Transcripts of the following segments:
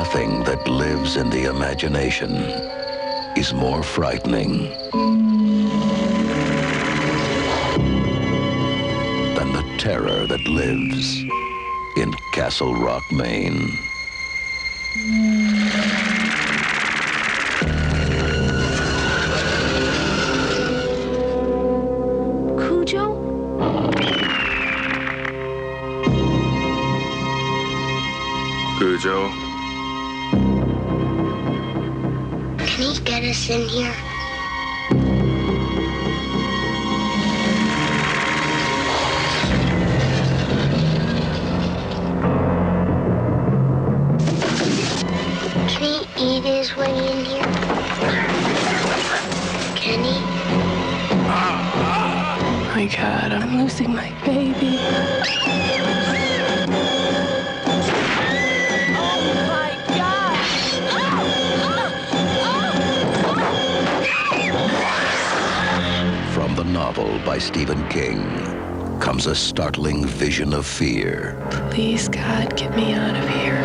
Nothing that lives in the imagination is more frightening than the terror that lives in Castle Rock, Maine. Cujo? Cujo. Can he get us in here? Can he eat his way in here? Can he? Oh my God, I'm losing my baby. From the novel by Stephen King comes a startling vision of fear. Please, God, get me out of here.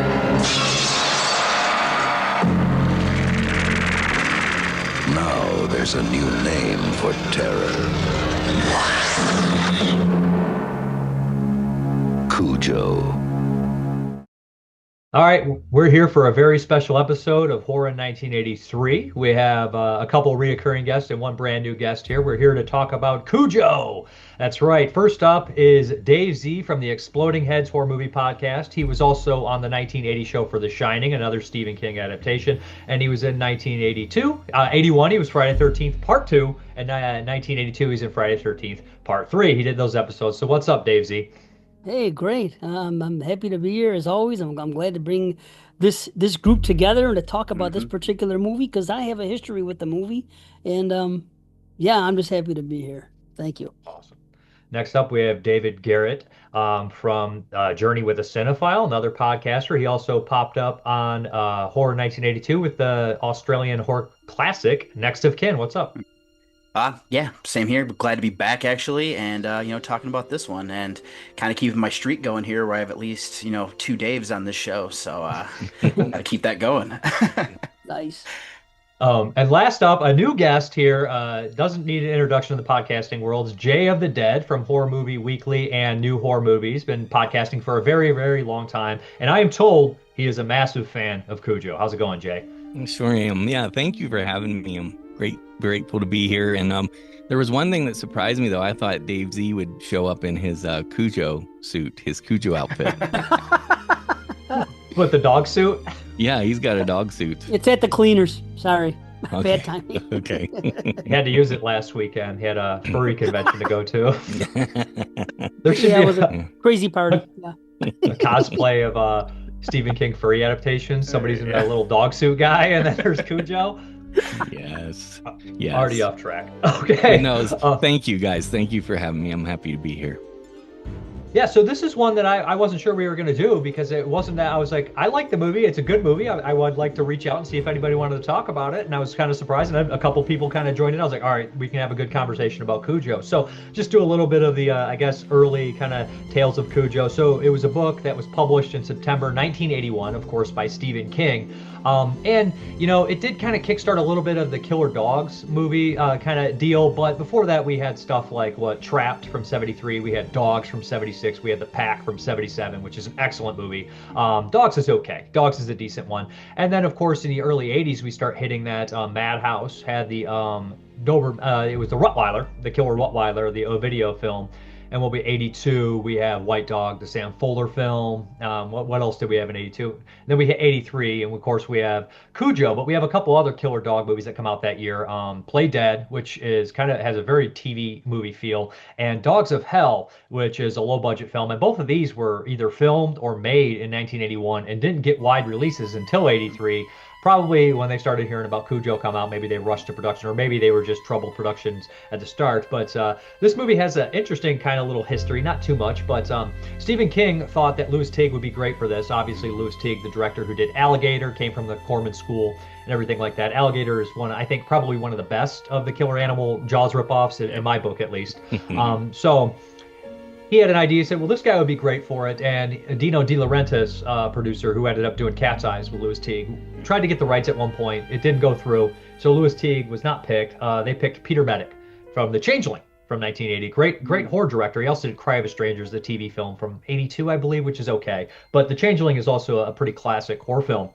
Now there's a new name for terror. Cujo. All right, we're here for a very special episode of Horror in 1983. We have a couple reoccurring guests and one brand new guest here. We're here to talk about Cujo. That's right. First up is Dave Z from the Exploding Heads Horror Movie Podcast. He was also on the 1980 show for The Shining, another Stephen King adaptation, and he was in 81, he was Friday the 13th Part 2, and 1982, he's in Friday the 13th Part 3. He did those episodes. So what's up, Dave Z? Hey, great. I'm happy to be here as always. I'm glad to bring this group together and to talk about this particular movie because I have a history with the movie. And yeah, I'm just happy to be here. Thank you. Awesome. Next up, we have David Garrett from Journey with a Cinephile, another podcaster. He also popped up on Horror 1982 with the Australian horror classic Next of Kin. What's up? Yeah, same here. Glad to be back actually, and talking about this one and kind of keeping my streak going here, where I have at least 2 Daves on this show. So gotta keep that going. Nice. And last up, a new guest here, doesn't need an introduction to the podcasting world. It's Jay of the Dead from Horror Movie Weekly and New Horror Movies. Been podcasting for a very, very long time, and I am told he is a massive fan of Cujo. How's it going, Jay? I sure am. Yeah, thank you for having me. I'm grateful to be here. And there was one thing that surprised me, though. I thought Dave Z would show up in his Cujo suit, his Cujo outfit. With the dog suit? Yeah, he's got a dog suit. It's at the cleaners. Sorry. Okay. Bad timing. Okay. He had to use it last weekend. He had a furry convention to go to. There should It be was a crazy party. Yeah. a cosplay of Stephen King furry adaptations. Somebody's in a little dog suit guy, and then there's Cujo. Yes. Already off track. Okay. No, thank you guys. Thank you for having me. I'm happy to be here. Yeah, so this is one that I wasn't sure we were going to do because it wasn't that I was like, I like the movie. It's a good movie. I would like to reach out and see if anybody wanted to talk about it. And I was kind of surprised. And a couple people kind of joined in. I was like, all right, we can have a good conversation about Cujo. So just do a little bit of the, I guess, early kind of tales of Cujo. So it was a book that was published in September 1981, of course, by Stephen King. And, it did kind of kickstart a little bit of the Killer Dogs movie kind of deal. But before that, we had stuff like Trapped from 73. We had Dogs from 76. We had The Pack from 77, which is an excellent movie. Dogs is okay. Dogs is a decent one. And then, of course, in the early 80s, we start hitting that Madhouse had the it was the Rottweiler, the Killer Rottweiler, the Ovidio film. And we'll be 82. We have White Dog, the Sam Fuller film. What else did we have in 82? Then we hit 83, and of course we have Cujo. But we have a couple other killer dog movies that come out that year. Play Dead, which is has a very TV movie feel, and Dogs of Hell, which is a low budget film. And both of these were either filmed or made in 1981 and didn't get wide releases until 83. Probably when they started hearing about Cujo come out, maybe they rushed to production, or maybe they were just troubled productions at the start. But this movie has an interesting kind of little history, not too much, but Stephen King thought that Louis Teague would be great for this. Obviously, Louis Teague, the director who did Alligator, came from the Corman School and everything like that. Alligator is probably one of the best of the killer animal Jaws ripoffs, in my book at least. So he had an idea. He said, well, this guy would be great for it. And Dino De Laurentiis, producer, who ended up doing Cat's Eyes with Louis Teague, tried to get the rights at one point. It didn't go through. So Louis Teague was not picked. They picked Peter Medic from The Changeling from 1980. Great horror director. He also did Cry of a Stranger, the TV film from 82, I believe, which is okay. But The Changeling is also a pretty classic horror film.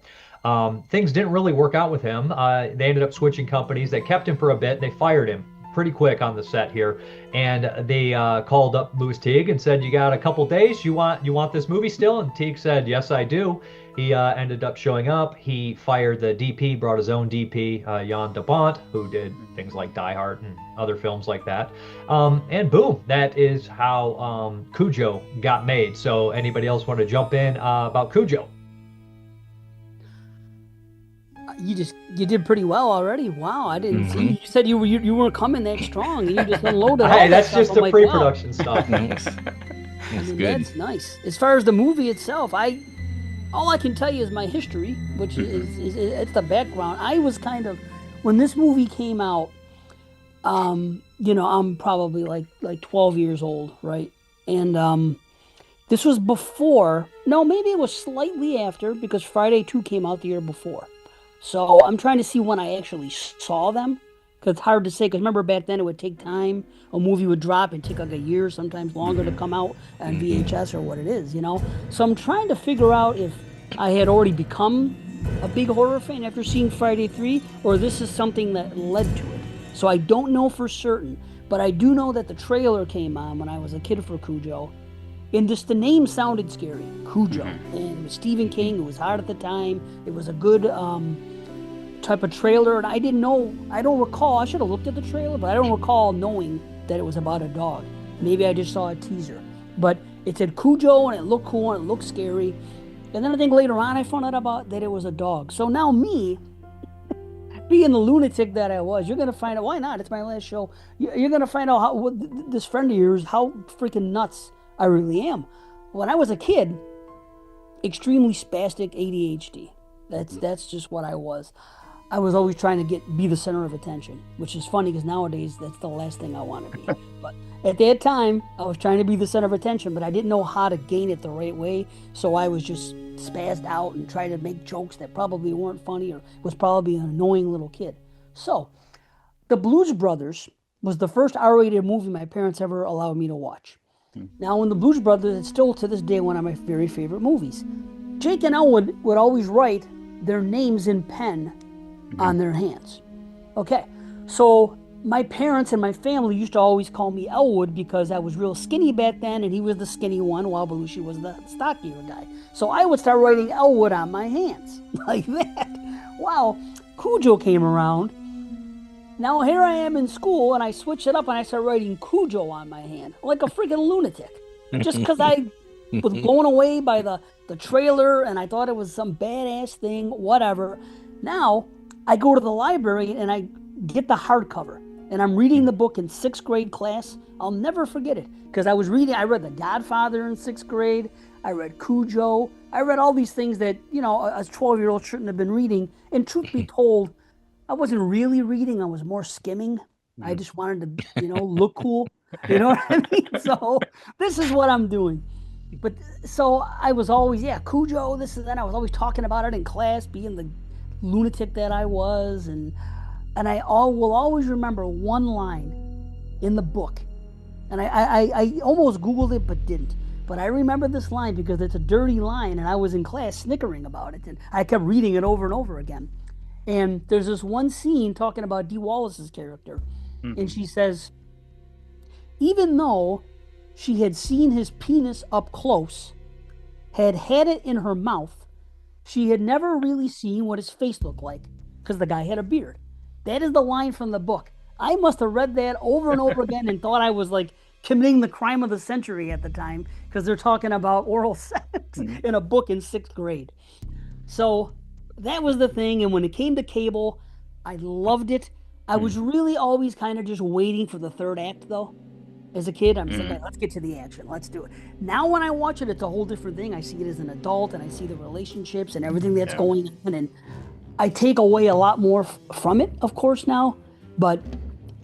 Things didn't really work out with him. They ended up switching companies. They kept him for a bit. They fired him pretty quick on the set here, and they called up Louis Teague and said, "You got a couple days? You want this movie still?" And Teague said, "Yes, I do." He ended up showing up. He fired the DP, brought his own DP, Jan de Bont, who did things like Die Hard and other films like that. And boom, that is how Cujo got made. So anybody else want to jump in about Cujo? You did pretty well already. Wow, I didn't see. You said you weren't coming that strong. You just unloaded. Hey, that's stuff. just the pre-production stuff. Nice. That's good. That's nice. As far as the movie itself, all I can tell you is my history, which is it's the background. I was kind of, when this movie came out, I'm probably like 12 years old, right? And this was before. No, maybe it was slightly after, because Friday 2 came out the year before. So I'm trying to see when I actually saw them, because it's hard to say. Because remember back then it would take time. A movie would drop and take like a year, sometimes longer, to come out on VHS or what it is, So I'm trying to figure out if I had already become a big horror fan after seeing Friday 3, or this is something that led to it. So I don't know for certain, but I do know that the trailer came on when I was a kid for Cujo. And just the name sounded scary, Cujo. And it was Stephen King, it was hot at the time. It was a good type of trailer, and I don't recall, I should have looked at the trailer, but I don't recall knowing that it was about a dog. Maybe I just saw a teaser. But it said Cujo, and it looked cool, and it looked scary. And then I think later on I found out about that it was a dog. So now me, being the lunatic that I was, you're going to find out, why not? It's my last show. You're going to find out this friend of yours, how freaking nuts I really am. When I was a kid, extremely spastic ADHD. That's just what I was. I was always trying to be the center of attention, which is funny because nowadays that's the last thing I want to be. But at that time, I was trying to be the center of attention, but I didn't know how to gain it the right way. So I was just spazzed out and tried to make jokes that probably weren't funny, or was probably an annoying little kid. So The Blues Brothers was the first R-rated movie my parents ever allowed me to watch. Now, in The Blues Brothers, it's still to this day one of my very favorite movies. Jake and Elwood would always write their names in pen on their hands. Okay, so my parents and my family used to always call me Elwood because I was real skinny back then, and he was the skinny one while Belushi was the stockier guy. So I would start writing Elwood on my hands like that. Wow, Cujo came around. Now here I am in school, and I switch it up, and I start writing Cujo on my hand like a freaking lunatic, just because I was blown away by the trailer, and I thought it was some badass thing, whatever. Now I go to the library and I get the hardcover, and I'm reading the book in 6th grade class. I'll never forget it, because I read The Godfather in 6th grade. I read Cujo. I read all these things that, a 12-year-old shouldn't have been reading. And truth be told, I wasn't really reading. I was more skimming. I just wanted to, look cool. You know what I mean? So this is what I'm doing. But so I was always, Cujo, this and that. I was always talking about it in class, being the lunatic that I was. And I will always remember one line in the book. And I almost Googled it, but didn't. But I remember this line because it's a dirty line, and I was in class snickering about it. And I kept reading it over and over again. And there's this one scene talking about Dee Wallace's character. And she says, even though she had seen his penis up close, had it in her mouth, she had never really seen what his face looked like, because the guy had a beard. That is the line from the book. I must have read that over and over again and thought I was like committing the crime of the century at the time, because they're talking about oral sex in a book in 6th grade. So that was the thing. And when it came to cable, I loved it. I was really always kind of just waiting for the third act, though. As a kid, I'm saying, let's get to the action. Let's do it. Now when I watch it, it's a whole different thing. I see it as an adult, and I see the relationships and everything that's going on. And I take away a lot more from it, of course, now. But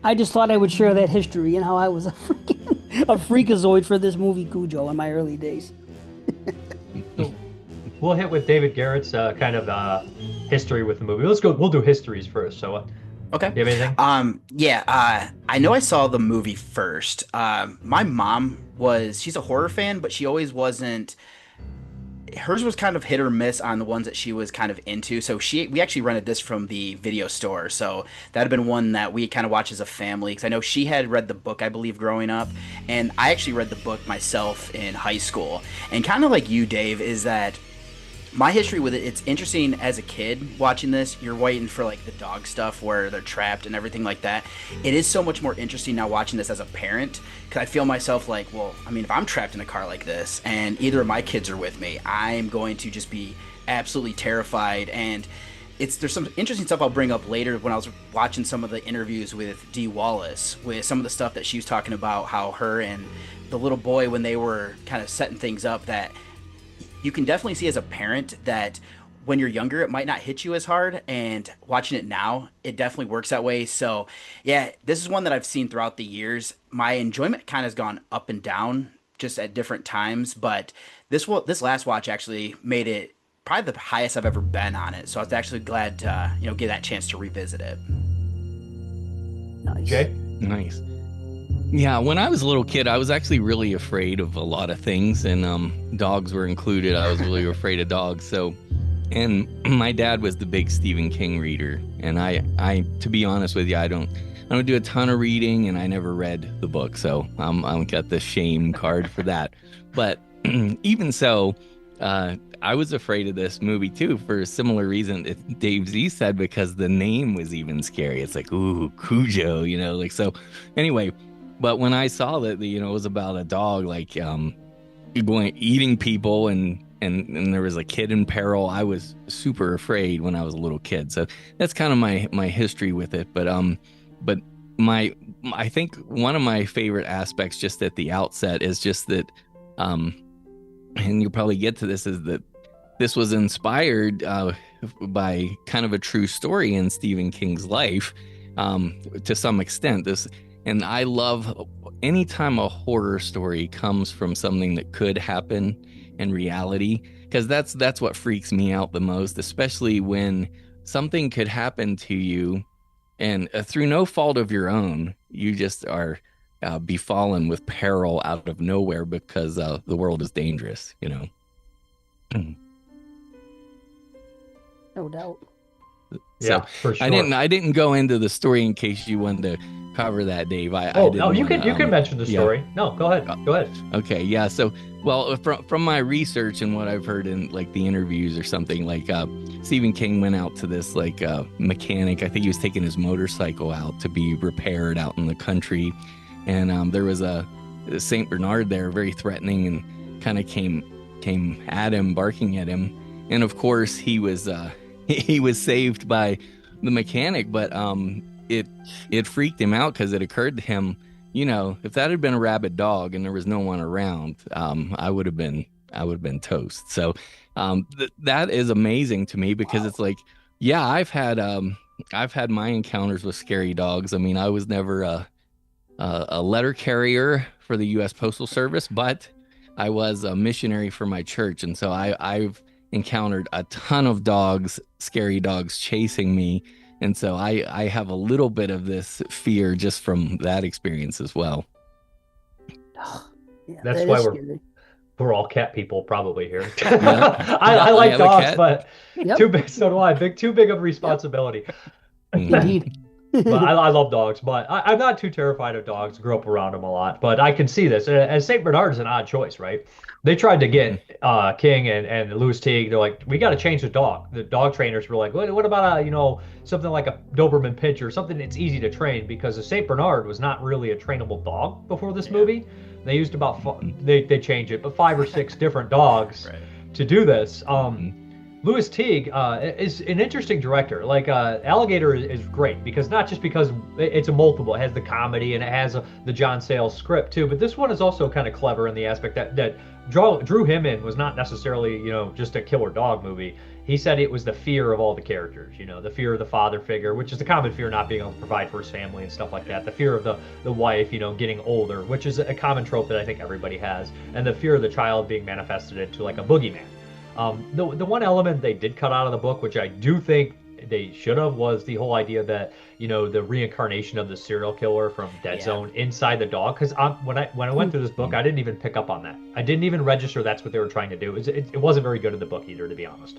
I just thought I would share that history and how I was a freaking a freakazoid for this movie Cujo in my early days. We'll hit with David Garrett's kind of history with the movie. Let's go. We'll do histories first. So, Okay. you have anything? I know I saw the movie first. My mom she's a horror fan, but she always wasn't. Hers was kind of hit or miss on the ones that she was kind of into. So we actually rented this from the video store. So that had been one that we kind of watched as a family. Because I know she had read the book, I believe, growing up. And I actually read the book myself in high school. And kind of like you, Dave, is that my history with it, it's interesting as a kid watching this. You're waiting for like the dog stuff where they're trapped and everything like that. It is so much more interesting now watching this as a parent, because I feel myself like, well, I mean, if I'm trapped in a car like this and either of my kids are with me, I'm going to just be absolutely terrified. And there's some interesting stuff I'll bring up later when I was watching some of the interviews with Dee Wallace, with some of the stuff that she was talking about, how her and the little boy, when they were kind of setting things up, that you can definitely see as a parent that when you're younger, it might not hit you as hard, and watching it now, it definitely works that way. So yeah, this is one that I've seen throughout the years. My enjoyment kind of has gone up and down just at different times, but this last watch actually made it probably the highest I've ever been on it. So I was actually glad to, get that chance to revisit it. Nice. Jay? Nice. Yeah, when I was a little kid, I was actually really afraid of a lot of things, and dogs were included. I was really afraid of dogs. So, and my dad was the big Stephen King reader, and I to be honest with you, I don't do a ton of reading, and I never read the book, so I'm got the shame card for that. But even so, I was afraid of this movie too for a similar reason that Dave Z said, because the name was even scary. It's like, ooh, Cujo, like so. Anyway. But when I saw that, it was about a dog, like, eating people and there was a kid in peril, I was super afraid when I was a little kid. So that's kind of my history with it. But I think one of my favorite aspects just at the outset is just that, and you'll probably get to this, is that this was inspired by kind of a true story in Stephen King's life, to some extent. And I love anytime a horror story comes from something that could happen in reality, because that's what freaks me out the most, especially when something could happen to you and through no fault of your own, you just are befallen with peril out of nowhere because the world is dangerous, No doubt. So Yeah, for sure. I didn't go into the story in case you wanted to cover that, Dave. You can mention the story. Yeah. No, go ahead. Go ahead. Okay, yeah. So, well, from my research and what I've heard in like the interviews or something, like Stephen King went out to this like mechanic. I think he was taking his motorcycle out to be repaired out in the country, and there was a Saint Bernard there, very threatening, and kind of came at him, barking at him, and of course he was saved by the mechanic, but it freaked him out because it occurred to him, if that had been a rabid dog and there was no one around, I would have been toast. So that is amazing to me, because it's like, yeah, I've had my encounters with scary dogs. I mean, I was never a letter carrier for the U.S. Postal Service, but I was a missionary for my church, and so I've encountered a ton of dogs, scary dogs chasing me. And so I have a little bit of this fear just from that experience as well. Yeah, that's that why we're all cat people probably here. Yeah. I like dogs, but Yep. too big. So do I. Too big of a responsibility. Indeed. But I love dogs, but I'm not too terrified of dogs. Grew up around them a lot, but I can see this. And Saint Bernard is an odd choice, right? They tried to get King and Louis Teague. They're like, we got to change the dog. The dog trainers were like, what about something like a Doberman Pinscher, something that's easy to train, because the Saint Bernard was not really a trainable dog before this movie. They used about they changed it, but 5 or 6 different dogs to do this. Louis Teague is an interesting director. Like Alligator is great because not just because it's a multiple, it has the comedy and it has the John Sayles script too, but this one is also kind of clever in the aspect that drew him in was not necessarily, you know, just a killer dog movie. He said it was the fear of all the characters, you know, the fear of the father figure, which is the common fear, not being able to provide for his family and stuff like that. The fear of the wife, you know, getting older, which is a common trope that I think everybody has, and the fear of the child being manifested into like a boogeyman. The one element they did cut out of the book, which I do think they should have, was the whole idea that, you know, the reincarnation of the serial killer from Dead Zone inside the dog. Because when I went through this book, I didn't even pick up on that. I didn't even register that's what they were trying to do. It wasn't very good in the book either, to be honest.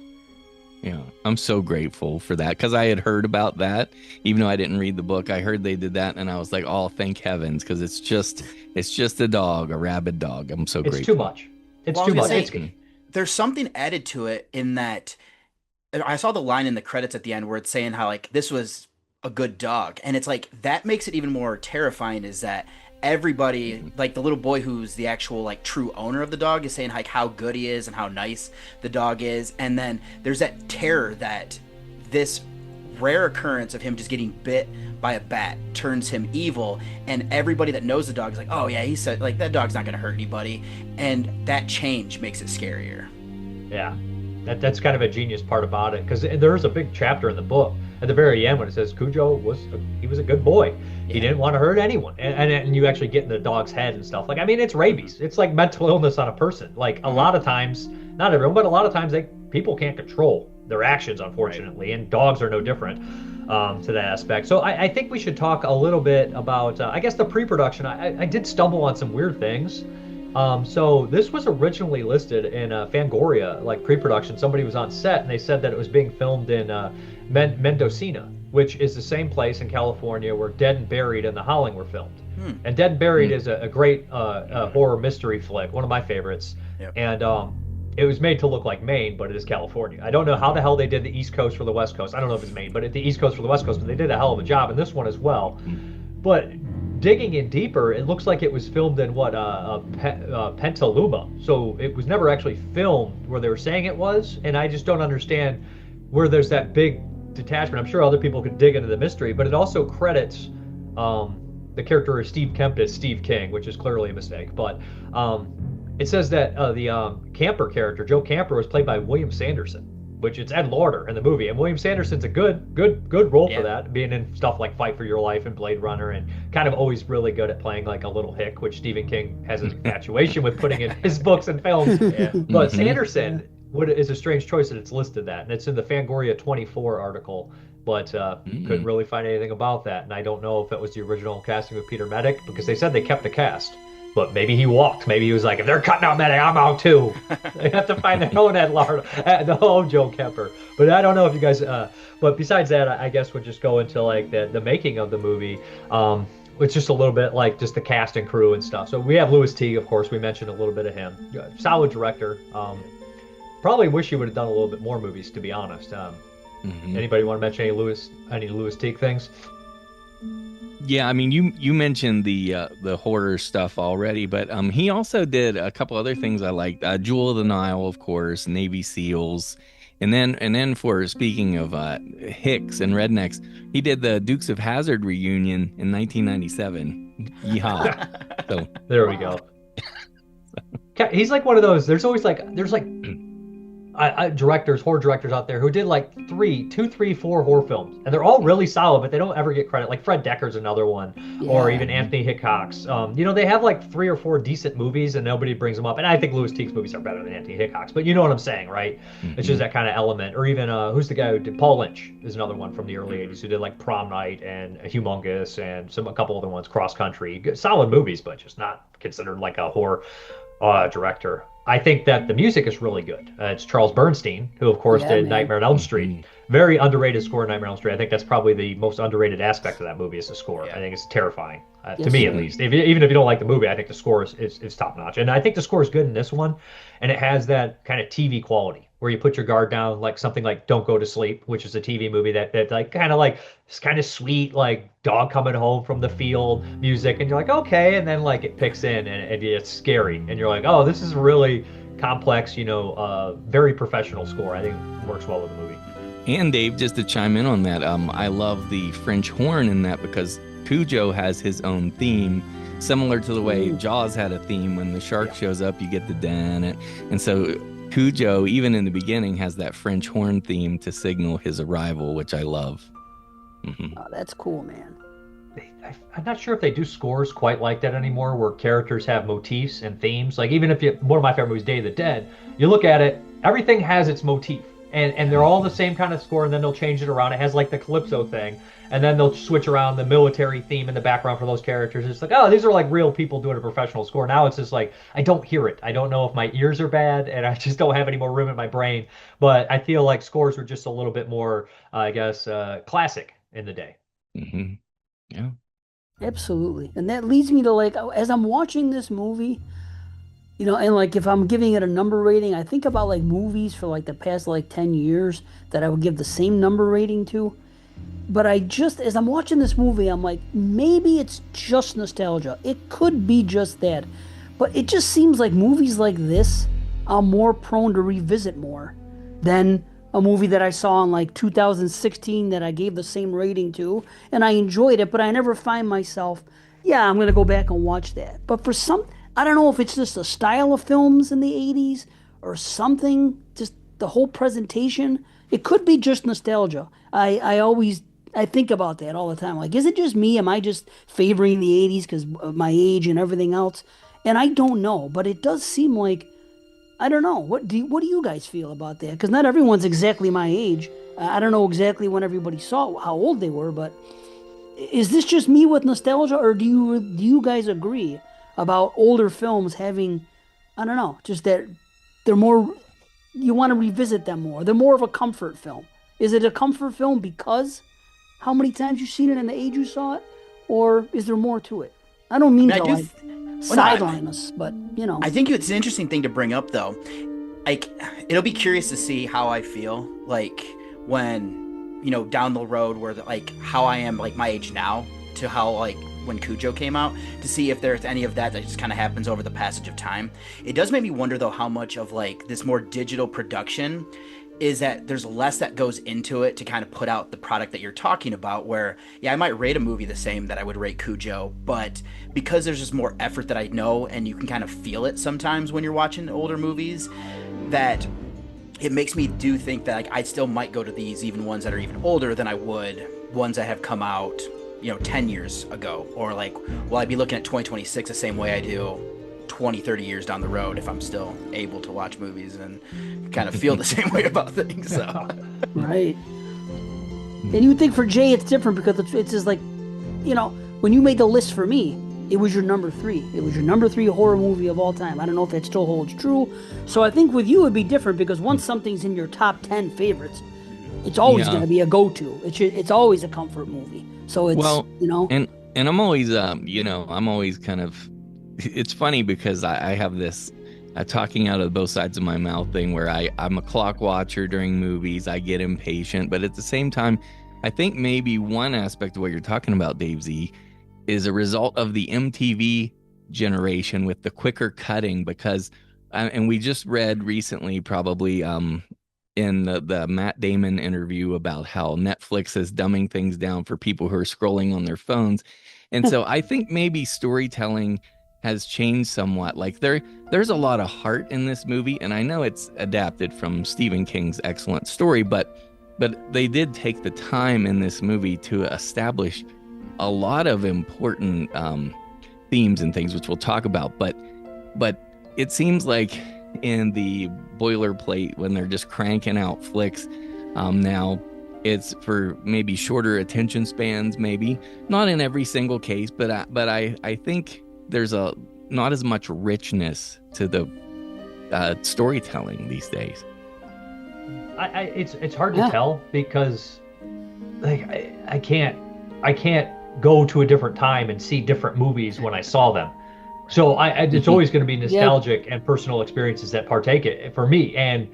Yeah, I'm so grateful for that because I had heard about that, even though I didn't read the book. I heard they did that, and I was like, "Oh, thank heavens!" Because it's just a dog, a rabid dog. I'm so grateful. It's too much. It's too much. There's something added to it in that I saw the line in the credits at the end where it's saying how like this was a good dog, and it's like that makes it even more terrifying. Is that everybody, like the little boy who's the actual like true owner of the dog, is saying like how good he is and how nice the dog is, and then there's that terror that this rare occurrence of him just getting bit by a bat turns him evil, and everybody that knows the dog is like, oh yeah, he said like that dog's not gonna hurt anybody, and that change makes it scarier. Yeah, that's kind of a genius part about it, because there's a big chapter in the book at the very end when it says Cujo was a good boy. He didn't want to hurt anyone, and you actually get in the dog's head and stuff. Like, I mean, it's rabies. It's like mental illness on a person. Like a lot of times, not everyone, but a lot of times people can't control their actions, unfortunately, and dogs are no different to that aspect. So I think we should talk a little bit about, I guess, the pre-production. I did stumble on some weird things. So this was originally listed in Fangoria, like pre-production. Somebody was on set and they said that it was being filmed in Mendocino, which is the same place in California where Dead and Buried and The Howling were filmed. And Dead and Buried is a great horror mystery flick, one of my favorites. Yep. And it was made to look like Maine, but it is California. I don't know how the hell they did the East Coast for the West Coast. I don't know if it's Maine, but the East Coast for the West Coast, but they did a hell of a job in this one as well. But digging in deeper, it looks like it was filmed in Petaluma. So it was never actually filmed where they were saying it was, and I just don't understand where there's that big detachment. I'm sure other people could dig into the mystery, but it also credits the character of Steve Kemp as Steve King, which is clearly a mistake. But it says that the Camper character, Joe Camper, was played by William Sanderson, which it's Ed Lauter in the movie, and William Sanderson's a good role for that, being in stuff like Fight for Your Life and Blade Runner, and kind of always really good at playing like a little hick, which Stephen King has an infatuation with putting in his books and films. But Sanderson is a strange choice that it's listed that, and it's in the Fangoria 24 article, but couldn't really find anything about that, and I don't know if it was the original casting with Peter Medic, because they said they kept the cast. But maybe he walked. Maybe he was like, if they're cutting out Medic, I'm out too. They have to find their own Ed Lauter, the whole Joe Kemper. But I don't know if you guys. But besides that, I guess we'll just go into like the making of the movie. It's just a little bit like just the cast and crew and stuff. So we have Louis Teague, of course. We mentioned a little bit of him. Solid director. Probably wish he would have done a little bit more movies, to be honest. Anybody want to mention any Louis Teague things? Yeah, I mean, you mentioned the horror stuff already, but he also did a couple other things I liked. Jewel of the Nile, of course, Navy SEALs, and then for speaking of hicks and rednecks, he did the Dukes of Hazzard reunion in 1997. Yeehaw! So there we go. He's like one of those. There's always horror directors out there who did like 2, 3, 4 horror films, and they're all really solid, but they don't ever get credit. Like Fred Decker's another one, or even Anthony Hitchcock's. They have like 3 or 4 decent movies, and nobody brings them up. And I think Louis Teague's movies are better than Anthony Hitchcock's, but you know what I'm saying, right? It's just that kind of element. Or even who's the guy who did Paul Lynch is another one from the early '80s who did like Prom Night and Humongous and a couple other ones, Cross Country. Solid movies, but just not considered like a horror director. I think that the music is really good. It's Charles Bernstein, who of course did Nightmare on Elm Street. Very underrated score in Nightmare on Elm Street. I think that's probably the most underrated aspect of that movie is the score. I think it's terrifying, to me at least. Even if you don't like the movie, I think the score is top notch. And I think the score is good in this one, and it has that kind of TV quality where you put your guard down, like something like Don't Go to Sleep, which is a TV movie that like kind of sweet, like dog coming home from the field music, and you're like, okay, and then like it picks in and it's scary, and you're like, oh, this is really complex, very professional score. I think it works well with the movie. And Dave, just to chime in on that, I love the French horn in that because Cujo has his own theme, similar to the way Jaws had a theme. When the shark shows up, you get the dan it. And so Cujo, even in the beginning, has that French horn theme to signal his arrival, which I love. Mm-hmm. Oh, that's cool, man. I'm not sure if they do scores quite like that anymore, where characters have motifs and themes. Like, even if one of my favorite movies, Day of the Dead, you look at it, everything has its motif. And they're all the same kind of score, and then they'll change it around. It has like the Calypso thing, and then they'll switch around the military theme in the background for those characters. It's like, oh, these are like real people doing a professional score. Now it's just like, I don't hear it. I don't know if my ears are bad, and I just don't have any more room in my brain. But I feel like scores were just a little bit more, I guess, classic in the day. Mm-hmm. Yeah. Absolutely. And that leads me to, like, as I'm watching this movie, and like if I'm giving it a number rating, I think about like movies for like the past like 10 years that I would give the same number rating to. But as I'm watching this movie, I'm like, maybe it's just nostalgia. It could be just that. But it just seems like movies like this are more prone to revisit more than a movie that I saw in like 2016 that I gave the same rating to. And I enjoyed it, but I never find myself, I'm going to go back and watch that. But for I don't know if it's just the style of films in the 80s or something, just the whole presentation. It could be just nostalgia. I think about that all the time. Like, is it just me? Am I just favoring the 80s because of my age and everything else? And I don't know, but it does seem like, I don't know. What do you guys feel about that? Because not everyone's exactly my age. I don't know exactly when everybody saw how old they were, but is this just me with nostalgia, or do you guys agree about older films having, I don't know, just that they're more, you want to revisit them more. They're more of a comfort film. Is it a comfort film because how many times you've seen it and the age you saw it? Or is there more to it? I don't mean to sideline us, but, I think it's an interesting thing to bring up, though. Like, it'll be curious to see how I feel, like, when, down the road where, how I am, like, my age now to how, like, when Cujo came out, to see if there's any of that just kind of happens over the passage of time. It does make me wonder, though, how much of, like, this more digital production is that there's less that goes into it to kind of put out the product that you're talking about, where, I might rate a movie the same that I would rate Cujo, but because there's just more effort that I know, and you can kind of feel it sometimes when you're watching older movies, that it makes me do think that, like, I still might go to these, even ones that are even older than I would ones that have come out 10 years ago, or like, will I be looking at 2026 the same way I do 20, 30 years down the road if I'm still able to watch movies and kind of feel the same way about things? So. Right. And you think for Jay it's different because it's just like, when you made the list for me, it was your number 3. It was your number 3 horror movie of all time. I don't know if that still holds true. So I think with you it'd be different because once something's in your top 10 favorites, it's always going to be a go-to. It's always a comfort movie. So it's, and I'm always, I'm always kind of, it's funny because I have this talking out of both sides of my mouth thing where I'm a clock watcher during movies. I get impatient, but at the same time, I think maybe one aspect of what you're talking about, Dave Z, is a result of the MTV generation with the quicker cutting, because, and we just read recently probably, in the Matt Damon interview about how Netflix is dumbing things down for people who are scrolling on their phones. And so I think maybe storytelling has changed somewhat. Like there's a lot of heart in this movie, and I know it's adapted from Stephen King's excellent story, but they did take the time in this movie to establish a lot of important themes and things, which we'll talk about. But it seems like in the boilerplate, when they're just cranking out flicks, now it's for maybe shorter attention spans, maybe not in every single case, but I think there's not as much richness to the storytelling these days. It's hard to tell because like I can't go to a different time and see different movies when I saw them. So it's always going to be nostalgic and personal experiences that partake it for me. And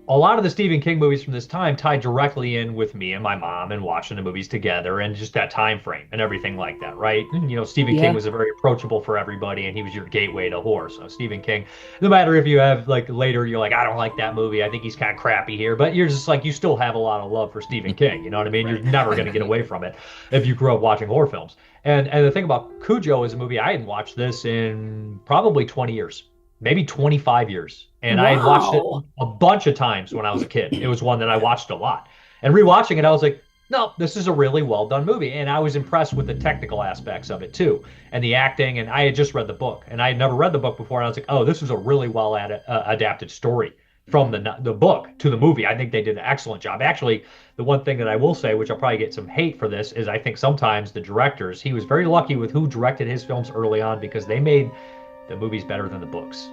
a lot of the Stephen King movies from this time tied directly in with me and my mom and watching the movies together and just that time frame and everything like that, right? And, Stephen King was a very approachable for everybody, and he was your gateway to horror. So Stephen King, no matter if you have like later you're like, I don't like that movie, I think he's kind of crappy here, but you're just like, you still have a lot of love for Stephen King. You know what I mean? You're never going to get away from it if you grew up watching horror films. And the thing about Cujo is a movie, I hadn't watched this in probably 20 years, maybe 25 years. And I had watched it a bunch of times when I was a kid. It was one that I watched a lot. And rewatching it, I was like, no, this is a really well done movie. And I was impressed with the technical aspects of it too, and the acting. And I had just read the book, and I had never read the book before. And I was like, oh, this is a really well adapted story from the book to the movie. I think they did an excellent job. Actually, the one thing that I will say, which I'll probably get some hate for this, is I think sometimes the directors, he was very lucky with who directed his films early on, because they made the movies better than the books.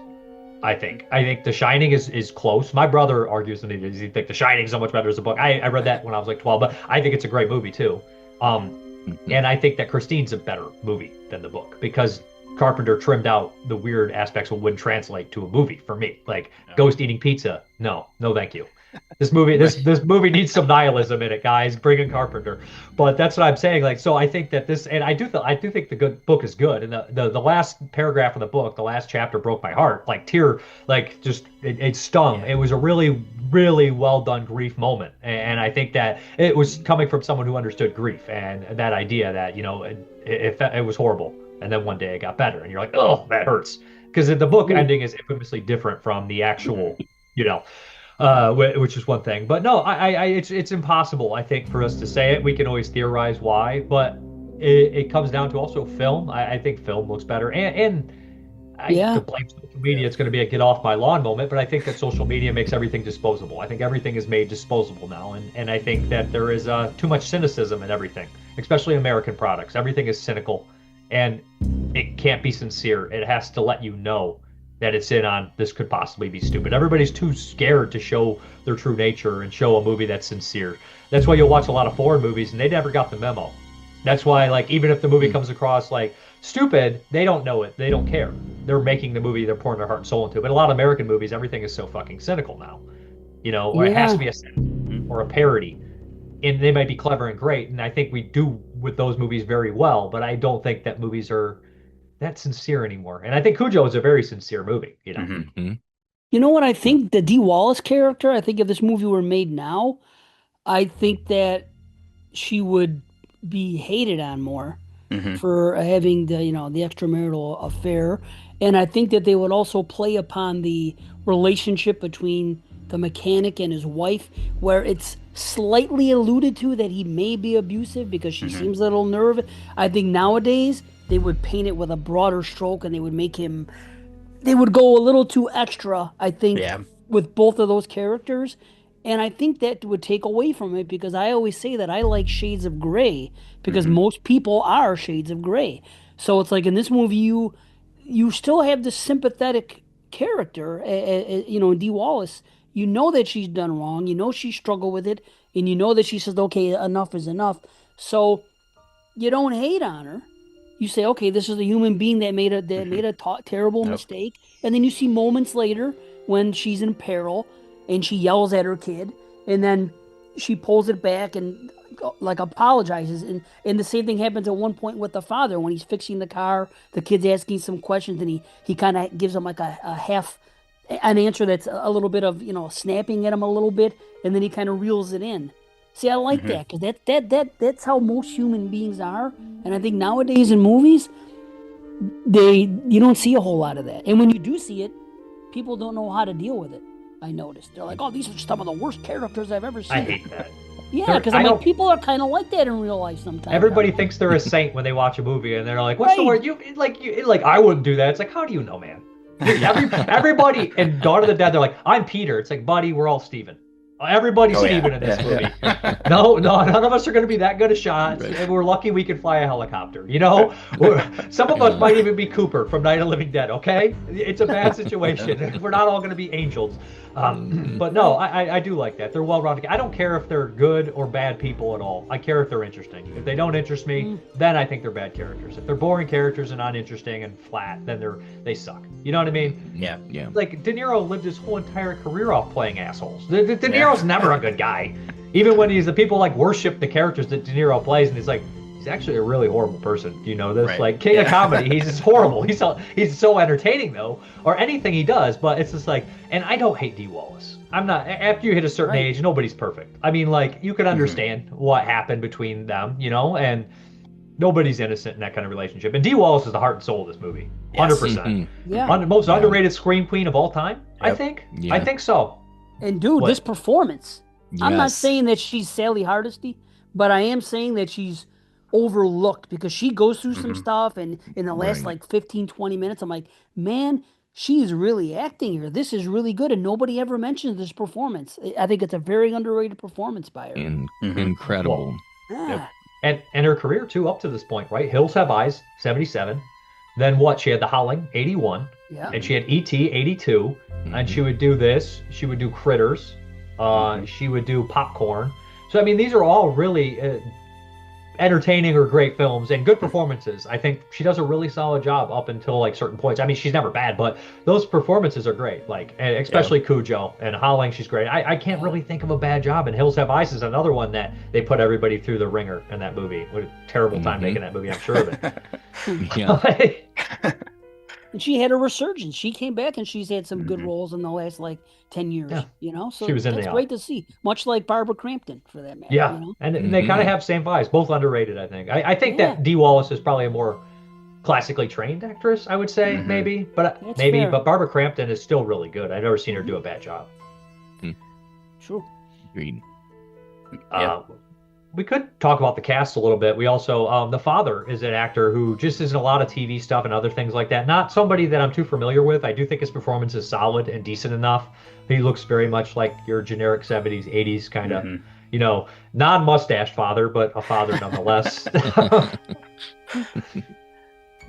I think The Shining is close. My brother argues with me. Does he think The Shining is so much better as a book? I read that when I was like 12, but I think it's a great movie too. And I think that Christine's a better movie than the book, because Carpenter trimmed out the weird aspects that wouldn't translate to a movie for me. Like ghost eating pizza. No, thank you. This movie, this movie needs some nihilism in it, guys. Bring in Carpenter. But that's what I'm saying. Like, so I think that this, and I do think the good book is good. And the last paragraph of the book, the last chapter, broke my heart. Like it stung. It was a really, really well done grief moment. And I think that it was coming from someone who understood grief and that idea that it was horrible, and then one day it got better, and you're like, oh, that hurts, because the book ending is infamously different from the actual, which is one thing. But no, it's impossible, I think, for us to say it. We can always theorize why, but it comes down to also film. I think film looks better, and I could blame social media. It's going to be a get off my lawn moment, but I think that social media makes everything disposable. I think everything is made disposable now, and I think that there is too much cynicism in everything, especially American products. Everything is cynical, and it can't be sincere. It has to let you know that it's in on this could possibly be stupid. Everybody's too scared to show their true nature and show a movie that's sincere. That's why you'll watch a lot of foreign movies and they never got the memo. That's why, like, even if the movie comes across like stupid, they don't know it. They don't care. They're making the movie, they're pouring their heart and soul into it. But a lot of American movies, everything is so fucking cynical now. Or it has to be a cynical or a parody. And they might be clever and great, and I think we do with those movies very well, but I don't think that movies are that sincere anymore. And I think Cujo is a very sincere movie, You know what I think? The Dee Wallace character, I think if this movie were made now, I think that she would be hated on more for having the extramarital affair. And I think that they would also play upon the relationship between the mechanic and his wife, where it's slightly alluded to that he may be abusive because she seems a little nervous. I think nowadays they would paint it with a broader stroke, and they would go a little too extra, I think, with both of those characters. And I think that would take away from it, because I always say that I like shades of gray, because most people are shades of gray. So it's like in this movie, you still have this sympathetic character, in Dee Wallace. You know that she's done wrong. You know she struggled with it, and you know that she says, okay, enough is enough. So you don't hate on her. You say, okay, this is a human being that made a terrible mistake. And then you see moments later when she's in peril and she yells at her kid, and then she pulls it back and like apologizes. And the same thing happens at one point with the father when he's fixing the car. The kid's asking some questions, and he kind of gives him like an answer that's a little bit of, snapping at him a little bit, and then he kind of reels it in. See, I like that, because that's how most human beings are. And I think nowadays in movies, you don't see a whole lot of that. And when you do see it, people don't know how to deal with it. I noticed. They're like, oh, these are some of the worst characters I've ever seen. I hate that. Yeah, because people are kind of like that in real life sometimes. Everybody thinks they're a saint when they watch a movie, and they're like, what's the word? You I wouldn't do that. It's like, how do you know, man? Everybody in Dawn of the Dead, they're like, I'm Peter. It's like, buddy, we're all Steven. Everybody's Oh, yeah. Steven in this movie. Yeah. No, none of us are going to be that good at shots, and we're lucky we can fly a helicopter. You know, some of us might even be Cooper from Night of the Living Dead. Okay, it's a bad situation. We're not all going to be angels. But no, I do like that. They're well-rounded. I don't care if they're good or bad people at all. I care if they're interesting. If they don't interest me, then I think they're bad characters. If they're boring characters and not interesting and flat, then they suck. You know what I mean? Yeah. Like De Niro lived his whole entire career off playing assholes. De Niro's never a good guy. Even when the people like worship the characters that De Niro plays, and he's like, he's actually a really horrible person. Do you know this? Right. Like King of Comedy, he's just horrible. He's so entertaining though, or anything he does. But it's just like, and I don't hate Dee Wallace. I'm not. After you hit a certain age, nobody's perfect. I mean, like you can understand what happened between them, you know, and nobody's innocent in that kind of relationship. And Dee Wallace is the heart and soul of this movie, 100%. Yeah. Most underrated scream queen of all time, I Yep. think. Yeah. I think so. And dude, this performance. I'm not Yes. saying that she's Sally Hardesty, but I am saying that she's overlooked because she goes through some stuff, and in the last like 15, 20 minutes, I'm like, man, she's really acting here. This is really good, and nobody ever mentions this performance. I think it's a very underrated performance by her. Incredible. Yeah. And her career too up to this point, right? Hills Have Eyes, 77. Then what? She had The Howling, 81. Yeah. And she had E.T., 82. And she would do this. She would do Critters. She would do Popcorn. So, I mean, these are all really entertaining or great films and good performances. I think she does a really solid job up until like certain points. I mean, she's never bad, but those performances are great. Like, and especially Cujo and Howling, she's great. I can't really think of a bad job. And Hills Have Eyes is another one that they put everybody through the ringer in that movie. What a terrible time making that movie, I'm sure of it. Yeah. And she had a resurgence. She came back, and she's had some good roles in the last like 10 years. Yeah. You know, so She was in that's the great to see. Much like Barbara Crampton, for that matter. Yeah, You know? and they kind of have same vibes. Both underrated, I think. I think that Dee Wallace is probably a more classically trained actress, I would say, maybe. But That's fair. But Barbara Crampton is still really good. I've never seen her do a bad job. True. Agreed. We could talk about the cast a little bit. We also, the father is an actor who just is in a lot of TV stuff and other things like that. Not somebody that I'm too familiar with. I do think his performance is solid and decent enough. He looks very much like your generic 70s, 80s kind of, you know, non-mustache father, but a father nonetheless.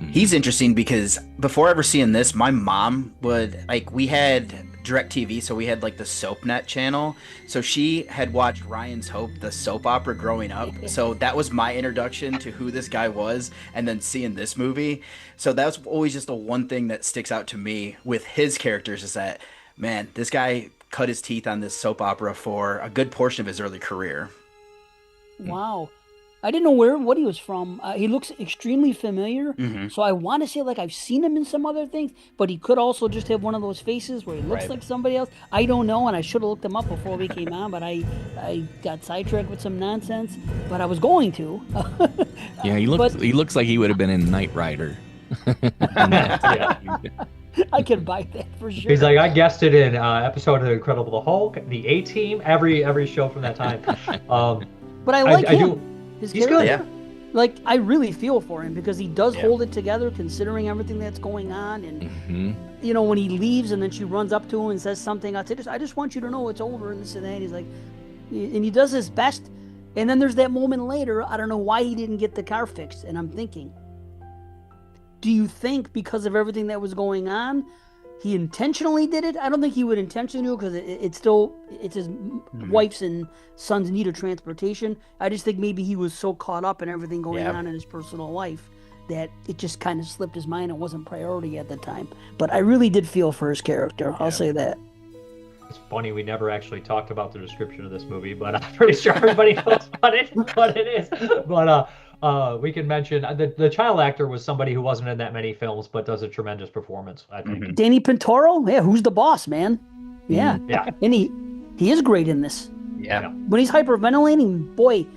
He's interesting because before ever seeing this, my mom would, like, we had DirecTV, so we had like the SoapNet channel. So she had watched Ryan's Hope, the soap opera, growing up. So that was my introduction to who this guy was, and then seeing this movie. So that's always just the one thing that sticks out to me with his characters is that, man, this guy cut his teeth on this soap opera for a good portion of his early career. Wow. I didn't know what he was from. He looks extremely familiar. So I want to say like I've seen him in some other things, but he could also just have one of those faces where he looks like somebody else. I don't know, and I should have looked him up before we came on, but I got sidetracked with some nonsense, but I was going to. Yeah, he looks like he would have been in Knight Rider. I can buy that for sure. He's like, I guessed it in episode of Incredible Hulk, the A-Team, every show from that time. But I like him. His He's character. good. Yeah. Like, I really feel for him because he does hold it together considering everything that's going on. And, you know, when he leaves and then she runs up to him and says something, I just want you to know it's over and this and that. And he's like, and he does his best. And then there's that moment later, I don't know why he didn't get the car fixed. And I'm thinking, do you think because of everything that was going on, he intentionally did it? I don't think he would intentionally do it because it's his wife's and son's need of transportation. I just think maybe he was so caught up in everything going on in his personal life that it just kind of slipped his mind and wasn't priority at the time. But I really did feel for his character. I'll say that. It's funny, we never actually talked about the description of this movie, but I'm pretty sure everybody knows what it is. But we can mention the child actor was somebody who wasn't in that many films, but does a tremendous performance, I think. Danny Pintauro? Yeah, who's the boss, man? Yeah. Yeah. And he is great in this. Yeah. When he's hyperventilating, boy,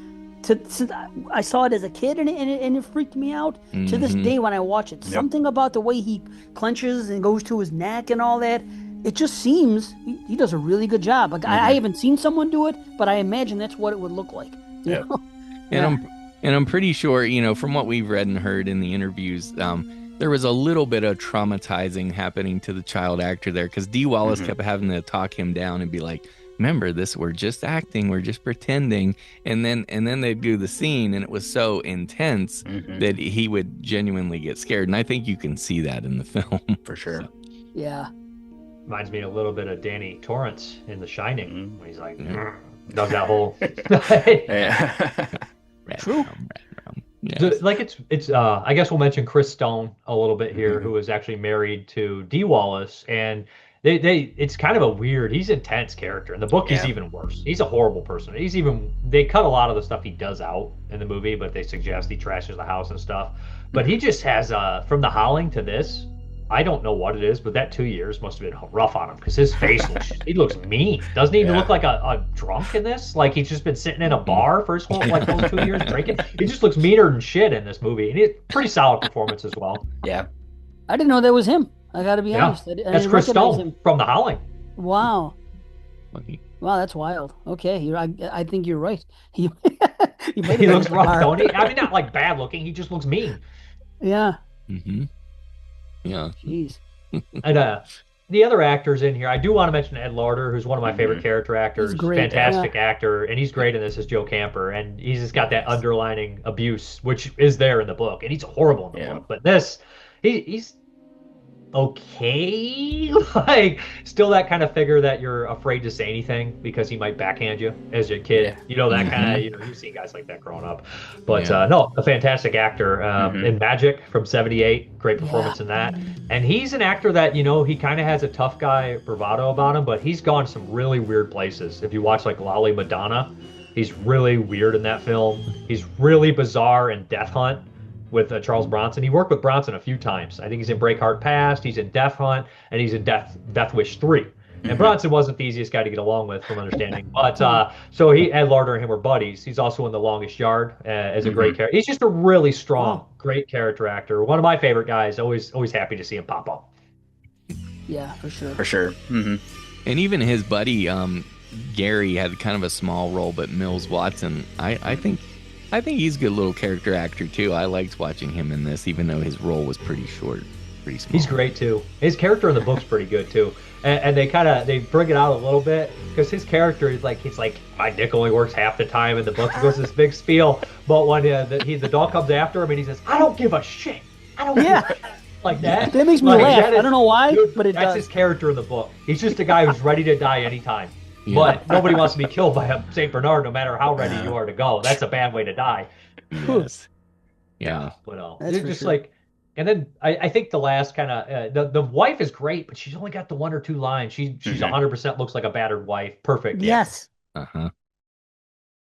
I saw it as a kid and it freaked me out. To this day when I watch it, something about the way he clenches and goes to his neck and all that, it just seems he does a really good job. Like I haven't seen someone do it, but I imagine that's what it would look like. You know? And I'm pretty sure, you know, from what we've read and heard in the interviews, there was a little bit of traumatizing happening to the child actor there because Dee Wallace kept having to talk him down and be like, remember this, we're just acting, we're just pretending. And then they'd do the scene, and it was so intense that he would genuinely get scared. And I think you can see that in the film. For sure. So. Yeah. Reminds me a little bit of Danny Torrance in The Shining, when he's like, does that whole... True. Yes. Like it's I guess we'll mention Chris Stone a little bit here, who is actually married to Dee Wallace, and they it's kind of a weird, he's an intense character. In the book, he's even worse. He's a horrible person. They cut a lot of the stuff he does out in the movie, but they suggest he trashes the house and stuff. But he just has from The Howling to this, I don't know what it is, but that 2 years must have been rough on him, because his face he looks mean. Doesn't he even look like a drunk in this? Like he's just been sitting in a bar for his whole those 2 years drinking. He just looks meaner than shit in this movie, and it's pretty solid performance as well. Yeah. I didn't know that was him. I got to be honest. I That's didn't Chris recognize Stone him. from The Howling. Wow. Lucky. Wow, that's wild. Okay, I think you're right. He looks rough, don't he? I mean, not like bad looking. He just looks mean. Yeah. Yeah. Jeez. And the other actors in here, I do want to mention Ed Lauter, who's one of my favorite character actors. He's great, Fantastic actor, and he's great in this as Joe Camper. And he's just got that underlining abuse, which is there in the book, and he's horrible in the book. But this, he's okay. Like, still that kind of figure that you're afraid to say anything because he might backhand you as a kid. You know, that kind of, you've seen guys like that growing up. But no, a fantastic actor. In Magic from '78, great performance in that. And he's an actor that, he kind of has a tough guy bravado about him, but he's gone some really weird places. If you watch like Lolly Madonna, he's really weird in that film. He's really bizarre in Death Hunt with Charles Bronson. He worked with Bronson a few times. I think he's in Breakheart Past, he's in Death Hunt, and he's in Death Wish 3. And Bronson wasn't the easiest guy to get along with, from understanding. But so Ed Lauter and him were buddies. He's also in The Longest Yard as a great character. He's just a really strong, great character actor. One of my favorite guys. Always happy to see him pop up. Yeah, for sure. For sure. And even his buddy Gary had kind of a small role, but Mills Watson, I think he's a good little character actor too. I liked watching him in this, even though his role was pretty short, pretty small. He's great too. His character in the book's pretty good too, and they bring it out a little bit, because his character is like, he's like, my dick only works half the time in the book. He goes this big spiel, but when the dog comes after him and he says, I don't give a shit. I don't give a shit. Like that. That makes me laugh. I don't know why, but it that's does. His character in the book. He's just a guy who's ready to die anytime. But nobody wants to be killed by a St. Bernard, no matter how ready you are to go. That's a bad way to die. Yes. Yeah. But That's just sure. like, and then I think the last kind of the wife is great, but she's only got the 1 or 2 lines. She's 100% looks like a battered wife. Perfect. Yes. Yeah.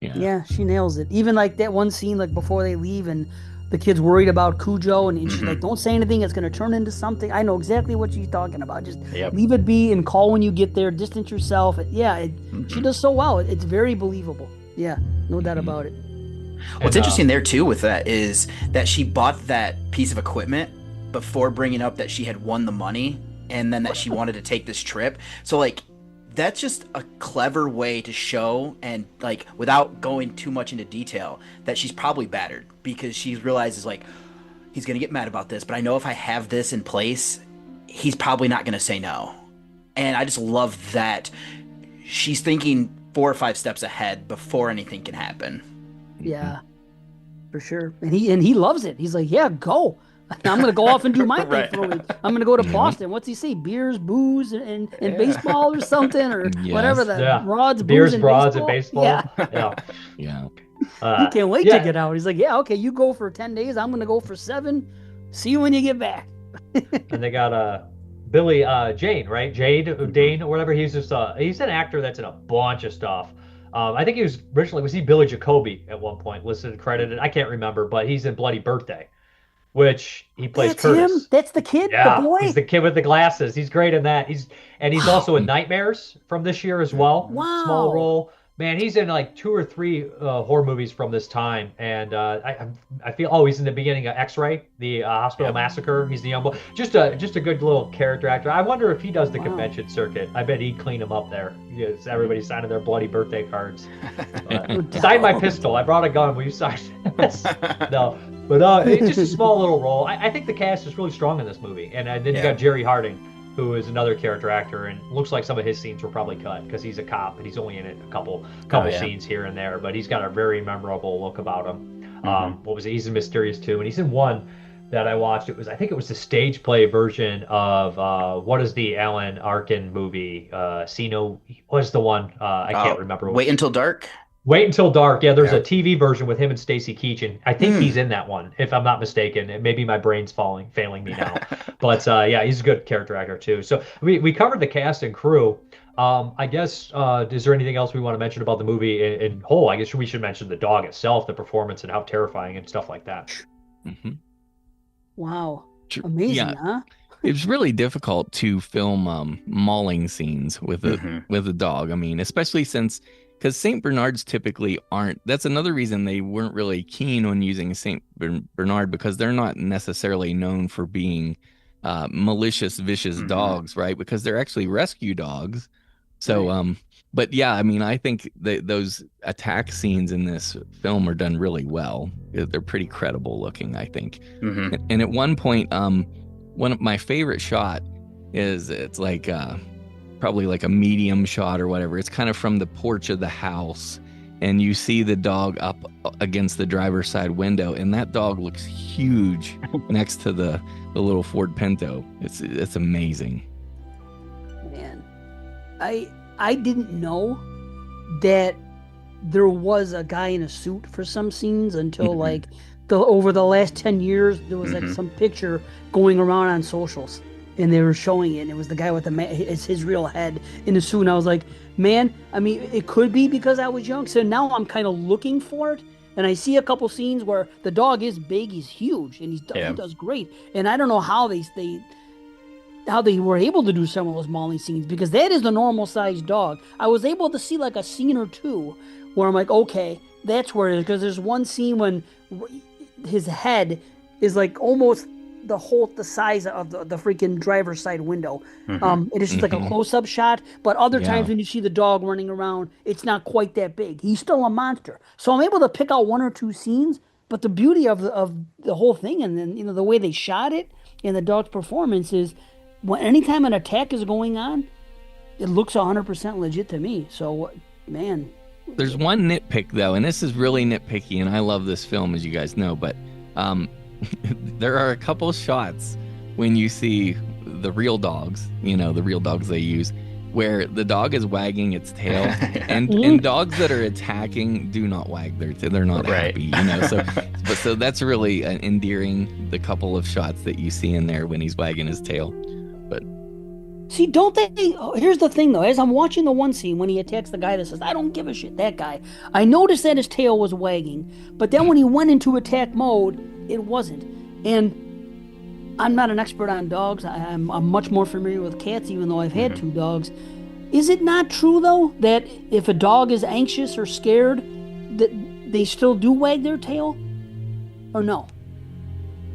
Yeah, she nails it. Even like that one scene, like before they leave, and the kid's worried about Cujo, and she's like, don't say anything, it's going to turn into something. I know exactly what she's talking about. Just leave it be and call when you get there, distance yourself. She does so well. It's very believable. Yeah, no doubt about it. What's interesting there too with that is that she bought that piece of equipment before bringing up that she had won the money, and then that she wanted to take this trip. So like, that's just a clever way to show, and like, without going too much into detail, that she's probably battered, because she realizes like, he's gonna get mad about this, but I know if I have this in place, he's probably not gonna say no. And I just love that she's thinking 4 or 5 steps ahead before anything can happen. Yeah, for sure. And he loves it. He's like, yeah, go. I'm going to go off and do my thing for a week. I'm going to go to Boston. What's he say? Beers, booze, and baseball or something, or whatever that rods, beers, booze, and broads, baseball. and baseball. Yeah. He can't wait to get out. He's like, yeah, okay, you go for 10 days. I'm going to go for 7. See you when you get back. And they got Billy Jayne, right? Dane or whatever. He's just he's an actor that's in a bunch of stuff. I think he was he Billy Jacoby at one point, listed and credited. I can't remember, but he's in Bloody Birthday, which he plays That's Curtis. him? That's the kid? Yeah, the boy? he's the kid with the glasses. He's great in that. He's also in Nightmares from this year as well. Wow. Small role. Man, he's in like 2 or 3 horror movies from this time, and I feel he's in the beginning of X-Ray, the hospital massacre. He's the young boy, just a good little character actor. I wonder if he does the convention circuit. I bet he'd clean him up there. Yes, everybody's signing their bloody birthday cards. Sign my pistol. I brought a gun. Will you sign this? No, but it's just a small little role. I think the cast is really strong in this movie, and then you got Jerry Harding. who is another character actor, and looks like some of his scenes were probably cut because he's a cop and he's only in it a couple scenes here and there, but he's got a very memorable look about him. What was it? He's in Mysterious too, and he's in one that I watched. I think it was the stage play version of what is the Alan Arkin movie? What is the one? I can't remember. Wait Until Dark. Wait Until Dark. Yeah, there's a TV version with him and Stacy Keach. I think he's in that one, if I'm not mistaken. Maybe my brain's failing me now. But yeah, he's a good character actor too. So we covered the cast and crew. I guess, is there anything else we want to mention about the movie in whole? I guess we should mention the dog itself, the performance, and how terrifying and stuff like that. Mm-hmm. Wow. Amazing, huh? It was really difficult to film mauling scenes with a dog. I mean, especially because St. Bernards typically aren't. That's another reason they weren't really keen on using St. Bernard, because they're not necessarily known for being malicious, vicious dogs, right? Because they're actually rescue dogs. So, but yeah, I mean, I think those attack scenes in this film are done really well. They're pretty credible looking, I think. And at one point, one of my favorite shot is it's like probably like a medium shot or whatever. It's kind of from the porch of the house, and you see the dog up against the driver's side window, and that dog looks huge next to the little Ford Pinto. It's amazing. Man, I didn't know that there was a guy in a suit for some scenes until like over the last 10 years there was like some picture going around on socials, and they were showing it, and it was the guy with it's his real head in the suit, and I was like, man, I mean, it could be because I was young, so now I'm kind of looking for it, and I see a couple scenes where the dog is big, he's huge, and he does great, and I don't know how they were able to do some of those mauling scenes, because that is the normal sized dog. I was able to see like a scene or two where I'm like, okay, that's where it is, because there's one scene when his head is like almost the size of the freaking driver's side window. It is just like a close-up shot, but other times when you see the dog running around, it's not quite that big. He's still a monster. So I'm able to pick out one or two scenes, but the beauty of the whole thing, and then the way they shot it and the dog's performance is, anytime an attack is going on, it looks 100% legit to me. So, man. There's one nitpick, though, and this is really nitpicky, and I love this film, as you guys know, but there are a couple shots when you see the real dogs, the real dogs they use, where the dog is wagging its tail, and dogs that are attacking do not wag their tail. They're not happy, So that's really endearing, the couple of shots that you see in there when he's wagging his tail. But see, don't they? Here's the thing, though. As I'm watching the one scene when he attacks the guy that says, "I don't give a shit," that guy, I noticed that his tail was wagging, but then when he went into attack mode, it wasn't. And I'm not an expert on dogs. I'm much more familiar with cats, even though I've had two dogs. Is it not true, though, that if a dog is anxious or scared, that they still do wag their tail, or no?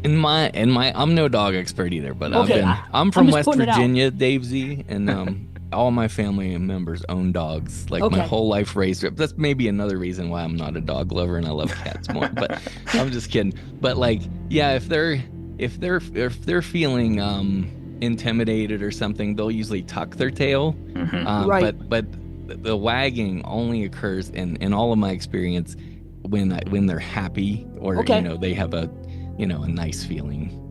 I'm no dog expert either, but I'm from West Virginia, Dave Z, and all my family members own dogs. Like my whole life raised. That's maybe another reason why I'm not a dog lover and I love cats more. But I'm just kidding. But like, yeah, if they're feeling intimidated or something, they'll usually tuck their tail. Right. But the wagging only occurs in all of my experience when they're happy or they have a nice feeling.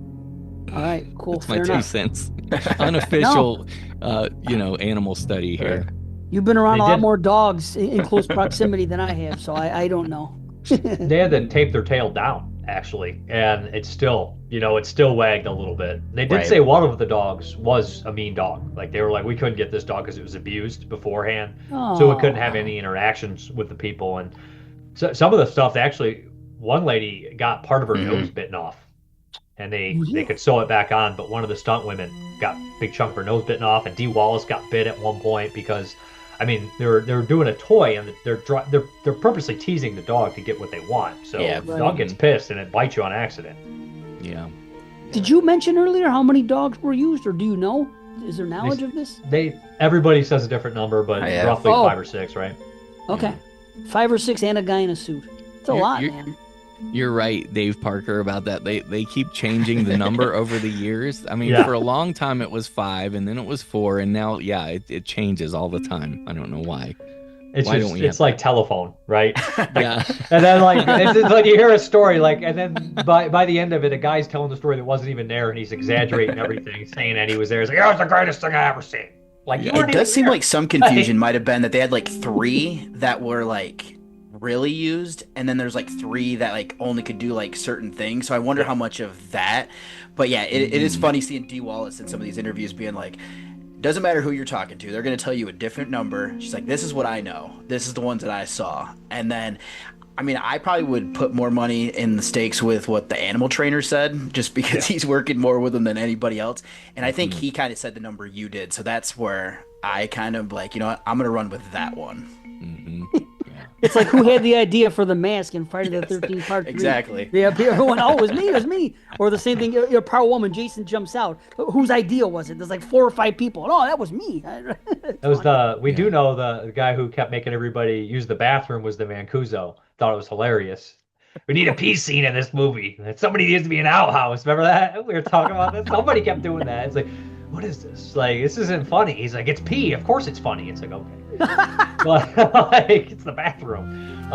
All right, cool. That's my 2 cents. Unofficial, animal study here. You've been around a lot more dogs in close proximity than I have, so I don't know. They had to tape their tail down, actually, and it's still wagged a little bit. They did say one of the dogs was a mean dog. Like, they were like, we couldn't get this dog because it was abused beforehand, so it couldn't have any interactions with the people. And so, some of the stuff, one lady got part of her nose bitten off, and they could sew it back on, but one of the stunt women got a big chunk of her nose bitten off, and Dee Wallace got bit at one point because, I mean, they're doing a toy, and they're purposely teasing the dog to get what they want. So the dog gets pissed and it bites you on accident. Yeah. Did you mention earlier how many dogs were used, or do you know? Is there knowledge of this? Everybody says a different number, but roughly 5 or 6, right? Okay. 5 or 6 and a guy in a suit. It's a lot, man. You're right, Dave Parker, about that. They keep changing the number over the years. I mean, for a long time it was 5, and then it was 4, and now, it changes all the time. I don't know why. It's like telephone, right? Yeah. And then it's like you hear a story, and then by the end of it, a guy's telling the story that wasn't even there, and he's exaggerating everything, saying that he was there. He's like, "It was the greatest thing I ever seen." It does seem like some confusion might have been that they had 3 that were really used, and then there's 3 that only could do certain things. So I wonder how much of that. But yeah, it is funny seeing Dee Wallace in some of these interviews being like, doesn't matter who you're talking to, they're going to tell you a different number. She's like, this is what I know, this is the ones that I saw. And then I mean, I probably would put more money in the stakes with what the animal trainer said, just because he's working more with them than anybody else. And I think he kind of said the number you did. So that's where I kind of I'm going to run with that one. It's like, who had the idea for the mask in Friday the 13th Part 3? Exactly. Yeah, everyone, it was me. Or the same thing, your Power Woman, Jason jumps out. Whose idea was it? There's 4 or 5 people. Oh, that was me. That was we do know the guy who kept making everybody use the bathroom was the man Cujo. Thought it was hilarious. We need a pee scene in this movie. Somebody needs to be an outhouse. Remember that? We were talking about this. Somebody kept doing that. It's like, what is this? This isn't funny. He's like, it's pee. Of course it's funny. It's like, okay. But it's the bathroom.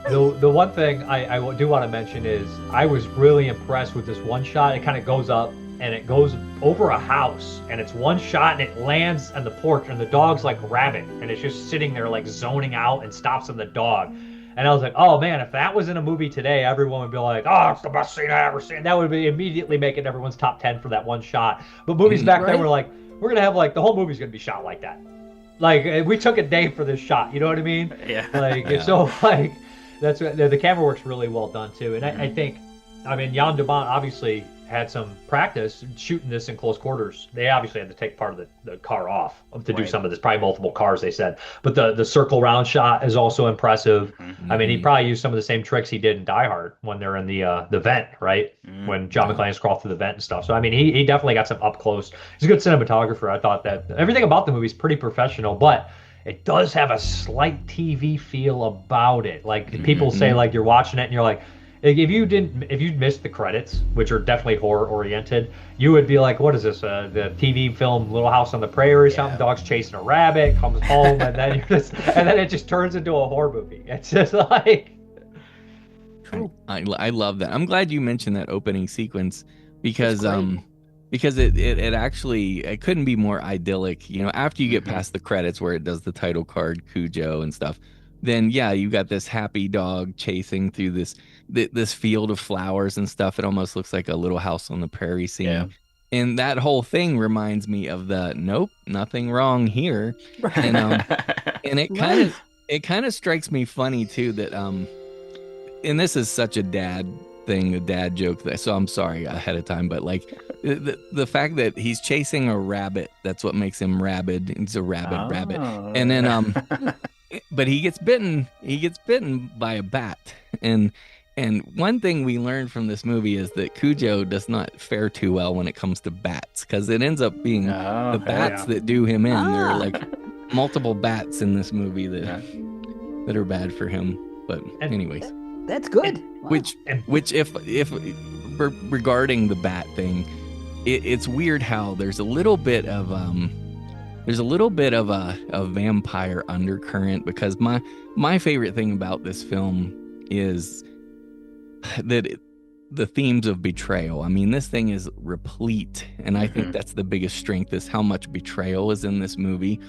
The one thing I do want to mention is I was really impressed with this one shot. It kind of goes up and it goes over a house, and it's one shot and it lands on the porch, and the dog's like rabbit, and it's just sitting there zoning out and stops on the dog. And I was like, oh man, if that was in a movie today, everyone would be like, oh, it's the best scene I ever seen. That would be immediately making everyone's top 10 for that one shot. But movies back then were like, we're going to have the whole movie's going to be shot like that. We took a day for this shot. You know what I mean? Yeah. So that's the camera work's really well done too. And I think, Jan de Bont obviously had some practice shooting this in close quarters. They obviously had to take part of the car off to do some of this, probably multiple cars, they said. But the circle round shot is also impressive. He probably used some of the same tricks he did in Die Hard when they're in the vent, right? When John McClane's crawled through the vent and stuff. So he definitely got some up close. He's a good cinematographer. I thought that everything about the movie is pretty professional, but it does have a slight TV feel about it. People say you're watching it and you're like, if you missed the credits, which are definitely horror oriented, you would be like, what is this? The TV film Little House on the Prairie or something? Dog's chasing a rabbit, comes home, and then it just turns into a horror movie. It's just I love that. I'm glad you mentioned that opening sequence because it actually, it couldn't be more idyllic. After you get past the credits where it does the title card, Cujo and stuff, then you got this happy dog chasing through this field of flowers and stuff. It almost looks like a Little House on the Prairie scene. Yeah. And that whole thing reminds me of the nope, nothing wrong here. And and it kind of strikes me funny too that and this is such a dad thing, a dad joke, so I'm sorry ahead of time, but the fact that he's chasing a rabbit, that's what makes him rabid. He's a rabbit. And then but he gets bitten by a bat. And one thing we learned from this movie is that Cujo does not fare too well when it comes to bats, because it ends up being the bats that do him in. There are multiple bats in this movie that are bad for him. But anyways, that's good. Which if regarding the bat thing, it's weird how there's a little bit of a vampire undercurrent, because my favorite thing about this film is that the themes of betrayal. This thing is replete, and I think that's the biggest strength, is how much betrayal is in this movie.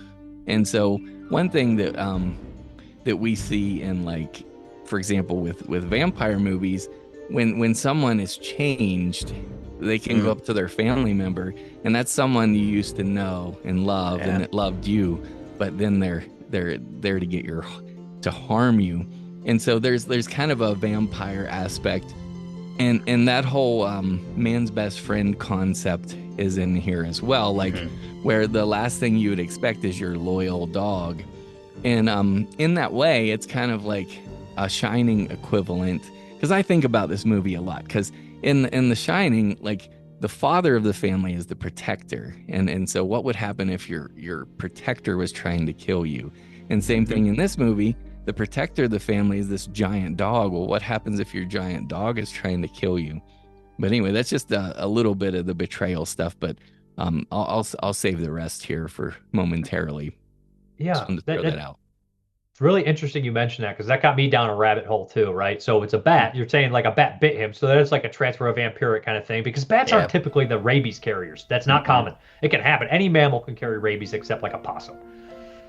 And so one thing that we see in, for example, with vampire movies, when someone is changed, they can go up to their family member, and that's someone you used to know and love and that loved you, but then they're there to get to harm you. And so there's kind of a vampire aspect, and that whole man's best friend concept is in here as well, where the last thing you would expect is your loyal dog. And in that way, it's kind of like a Shining equivalent, because I think about this movie a lot, because in The Shining, the father of the family is the protector, and so what would happen if your protector was trying to kill you? And same thing in this movie. the protector of the family is this giant dog. Well, what happens if your giant dog is trying to kill you? But anyway, that's just a little bit of the betrayal stuff. But I'll save the rest here for momentarily. Yeah, Just wanted to throw that out. it's really interesting you mentioned that because that got me down a rabbit hole too, right? So it's a bat. You're saying like a bat bit him, so that's like a transfer of vampiric kind of thing because bats aren't typically the rabies carriers. That's not common. It can happen. Any mammal can carry rabies except like a possum.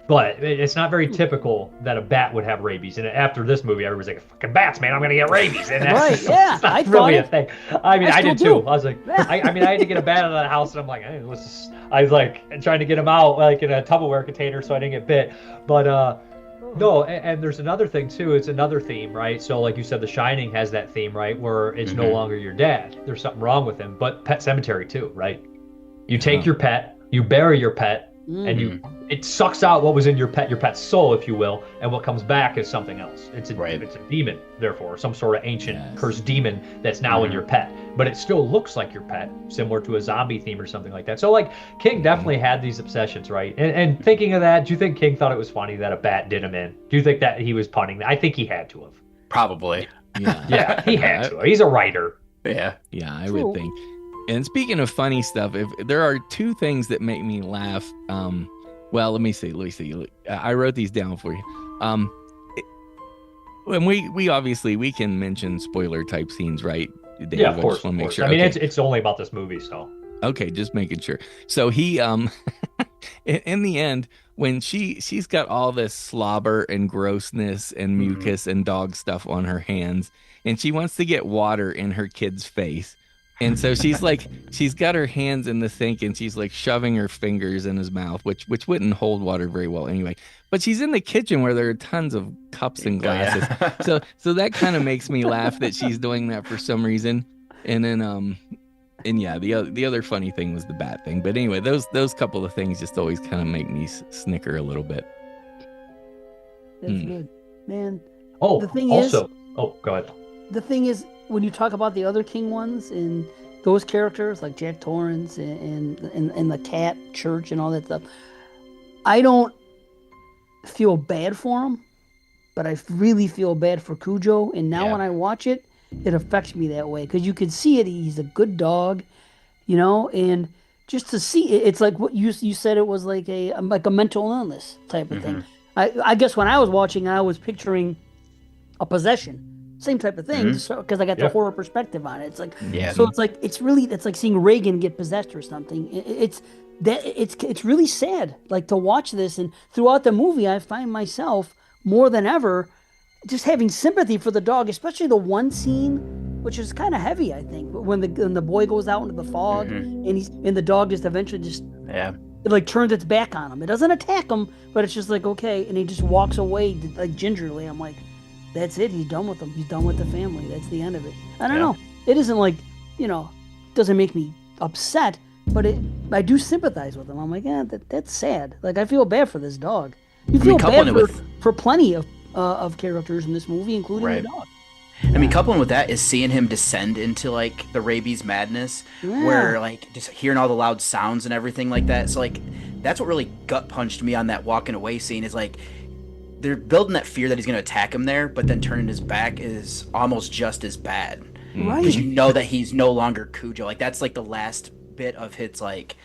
But it's not very typical that a bat would have rabies. And after this movie, everybody's like, "Fucking bats, man! I'm gonna get rabies." And that's Right? Yeah, not I really thought a thing. I mean, I did still too. do. I was like, I mean, I had to get a bat out of the house, and I'm like, hey, I was like trying to get him out like in a Tupperware container so I didn't get bit. But no, and there's another thing too. It's another theme, right? So like you said, The Shining has that theme, right? Where it's no longer your dad. There's something wrong with him. But Pet Cemetery too, right? You take your pet, you bury your pet, and it sucks out what was in your pet's soul, if you will, and what comes back is something else. It's a demon, therefore, some sort of ancient cursed demon that's now in your pet. But it still looks like your pet, similar to a zombie theme or something like that. So like King definitely had these obsessions, right? And thinking of that, do you think King thought it was funny that a bat did him in? Do you think that he was punning? I think he had to have. Probably. Yeah, he had to. He's a writer. Yeah, I would think. And speaking of funny stuff, if there are two things that make me laugh, well, let me see. I wrote these down for you. When we obviously we can mention spoiler type scenes, right? Dave, Yeah, of course. I just want to make course. sure. I mean, Okay. it's only about this movie, so. Okay, just making sure. So he in the end, when she's got all this slobber and grossness and mucus and dog stuff on her hands, and she wants to get water in her kid's face. And so she's like, she's got her hands in the sink and she's like shoving her fingers in his mouth, which wouldn't hold water very well anyway. But she's in the kitchen where there are tons of cups and glasses. So that kind of makes me laugh that she's doing that for some reason. And then and yeah, the other funny thing was the bat thing. But anyway, those couple of things just always kind of make me snicker a little bit. That's good, man. Oh, the thing also, is, go ahead. The thing is, when you talk about the other King ones and those characters like Jack Torrance and the cat church and all that stuff, I don't feel bad for him, but I really feel bad for Cujo. And now when I watch it, it affects me that way because you can see it. He's a good dog, and just to see it, it's like what you said. It was like a mental illness type of thing. I guess when I was watching, I was picturing a possession. Same type of thing, because I got the horror perspective on it. It's like, so it's like seeing Reagan get possessed or something. It's really sad, like to watch this, and throughout the movie, I find myself more than ever just having sympathy for the dog, especially the one scene, which is kind of heavy, I think, when the boy goes out into the fog and the dog just eventually it like turns its back on him. It doesn't attack him, but it's just like okay, and he just walks away like gingerly. I'm like, that's it. He's done with them. He's done with the family. That's the end of it. I don't know. It isn't like, doesn't make me upset, but I do sympathize with him. I'm like, that's sad. Like I feel bad for this dog. You feel bad for plenty of characters in this movie, including the dog. I mean, coupling with that is seeing him descend into like the rabies madness, where like just hearing all the loud sounds and everything like that. So like that's what really gut punched me on that walking away scene. Is like they're building that fear that he's going to attack him there, but then turning his back is almost just as bad. Right. Because you know that he's no longer Cujo. Like that's like the last bit of his like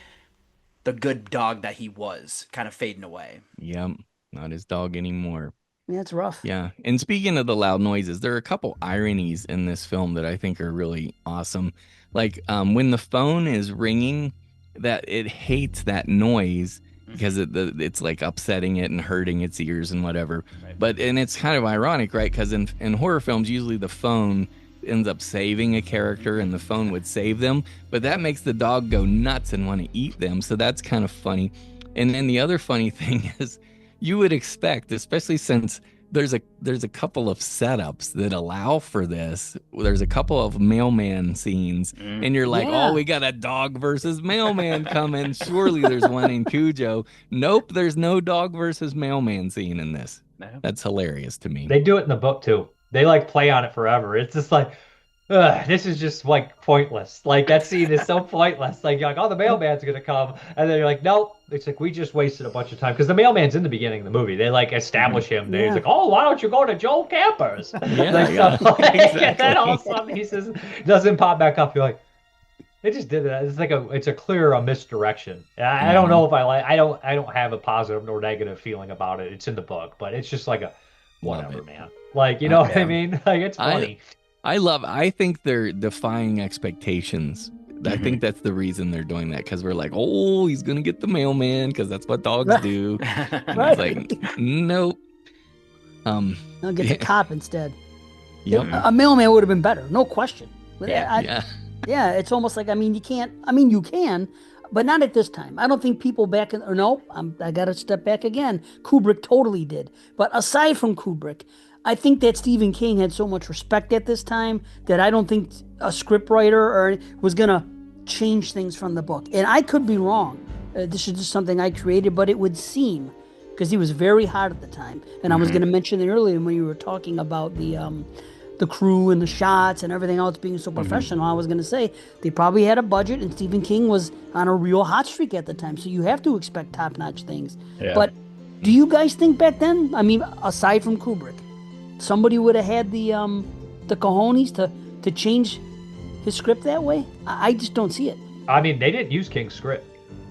the good dog that he was kind of fading away. Yep, not his dog anymore. Yeah, it's rough. Yeah, and speaking of the loud noises, there are a couple ironies in this film that I think are really awesome. Like when the phone is ringing, that it hates that noise because it's like upsetting it and hurting its ears and whatever. Right. And it's kind of ironic, right? Because in horror films, usually the phone ends up saving a character and the phone would save them, but that makes the dog go nuts and want to eat them. So that's kind of funny. And then the other funny thing is, you would expect, especially since there's a couple of setups that allow for this. There's a couple of mailman scenes, and you're like, oh, we got a dog versus mailman coming. Surely there's one in Cujo. Nope, there's no dog versus mailman scene in this. That's hilarious to me. They do it in the book too. They like play on it forever. It's just like, this is just like pointless. Like that scene is so pointless. Like you're like, oh, the mailman's gonna come, and then you're like, nope. It's like we just wasted a bunch of time because the mailman's in the beginning of the movie. They like establish him. He's like, oh, why don't you go to Joe Camper's? Stuff like, exactly. And then all of a sudden he says, doesn't pop back up. You're like, they just did that. It's like it's a clear misdirection. I don't know if I don't have a positive or negative feeling about it. It's in the book, but it's just like a whatever, man. Like you know what I mean? Like it's funny. I think they're defying expectations. I think that's the reason they're doing that, because we're like, oh, he's gonna get the mailman because that's what dogs do. And it's like, nope. I'll get the cop instead. Yep. A mailman would have been better, no question. Yeah. Yeah, it's almost like, you can't. You can, but not at this time. I don't think people back in. Or no, I got to step back again. Kubrick totally did. But aside from Kubrick, I think that Stephen King had so much respect at this time that I don't think a scriptwriter was gonna change things from the book. And I could be wrong. This is just something I created, but it would seem, because he was very hot at the time. And I was gonna mention it earlier when you were talking about the crew and the shots and everything else being so professional. I was going to say they probably had a budget, and Stephen King was on a real hot streak at the time, so you have to expect top-notch things. But do you guys think back then, aside from Kubrick, somebody would have had the cojones to change his script that way? I just don't see it. They didn't use King's script.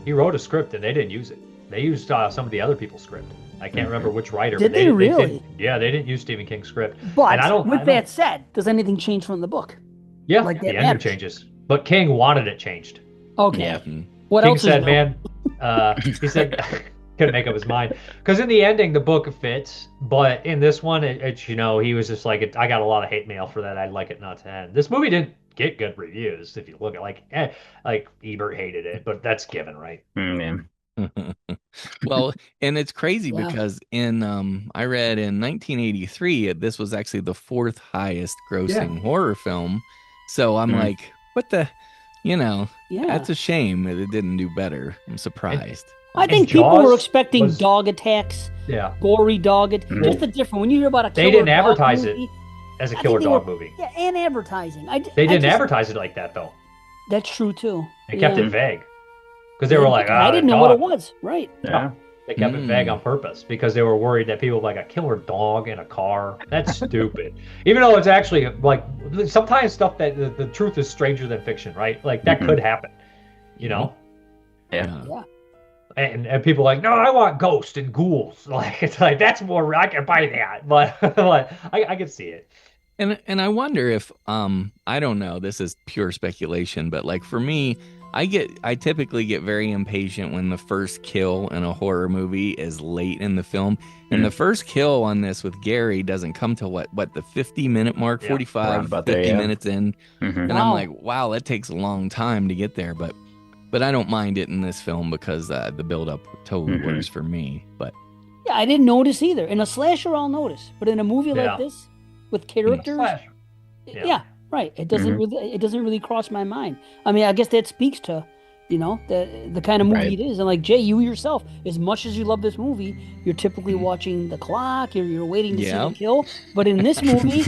He wrote a script and they didn't use it. They used some of the other people's script. I can't remember which writer. Did they really? They didn't use Stephen King's script. But that said, does anything change from the book? Yeah, the ending changes. But King wanted it changed. Okay. Yeah. What King else said, he said, couldn't make up his mind. Because in the ending, the book fits. But in this one, it's he was just like, I got a lot of hate mail for that. I'd like it not to end. This movie didn't get good reviews. If you look at like Ebert hated it, but that's given, right? Well, and it's crazy because in I read in 1983 this was actually the fourth highest grossing horror film. So I'm like, what the, that's a shame that it didn't do better. I'm surprised. I think people were expecting dog attacks, gory dog. Just the different when you hear about a killer they didn't dog advertise movie, it as a killer dog movie. Yeah, and advertising. They didn't advertise it like that though. That's true too. They kept it vague. Because they were like, I didn't know what it was. Right. Yeah. They kept it vague on purpose because they were worried that people like a killer dog in a car. That's stupid. Even though it's actually like sometimes stuff that the truth is stranger than fiction, right? Like that could happen, Yeah. And people are like, no, I want ghosts and ghouls. Like it's like that's more. I can buy that, but I can see it. And I wonder if I don't know. This is pure speculation, but like for me. I typically get very impatient when the first kill in a horror movie is late in the film. And the first kill on this with Gary doesn't come till what the 50-minute mark, 45, 50 minutes in. And I'm like, wow, that takes a long time to get there. But I don't mind it in this film because the build-up totally works for me. But yeah, I didn't notice either. In a slasher, I'll notice. But in a movie like this, with characters, right. It doesn't really cross my mind. I guess that speaks to, the kind of movie it is. And like Jay, you yourself, as much as you love this movie, you're typically watching the clock. You're waiting to see the kill. But in this movie,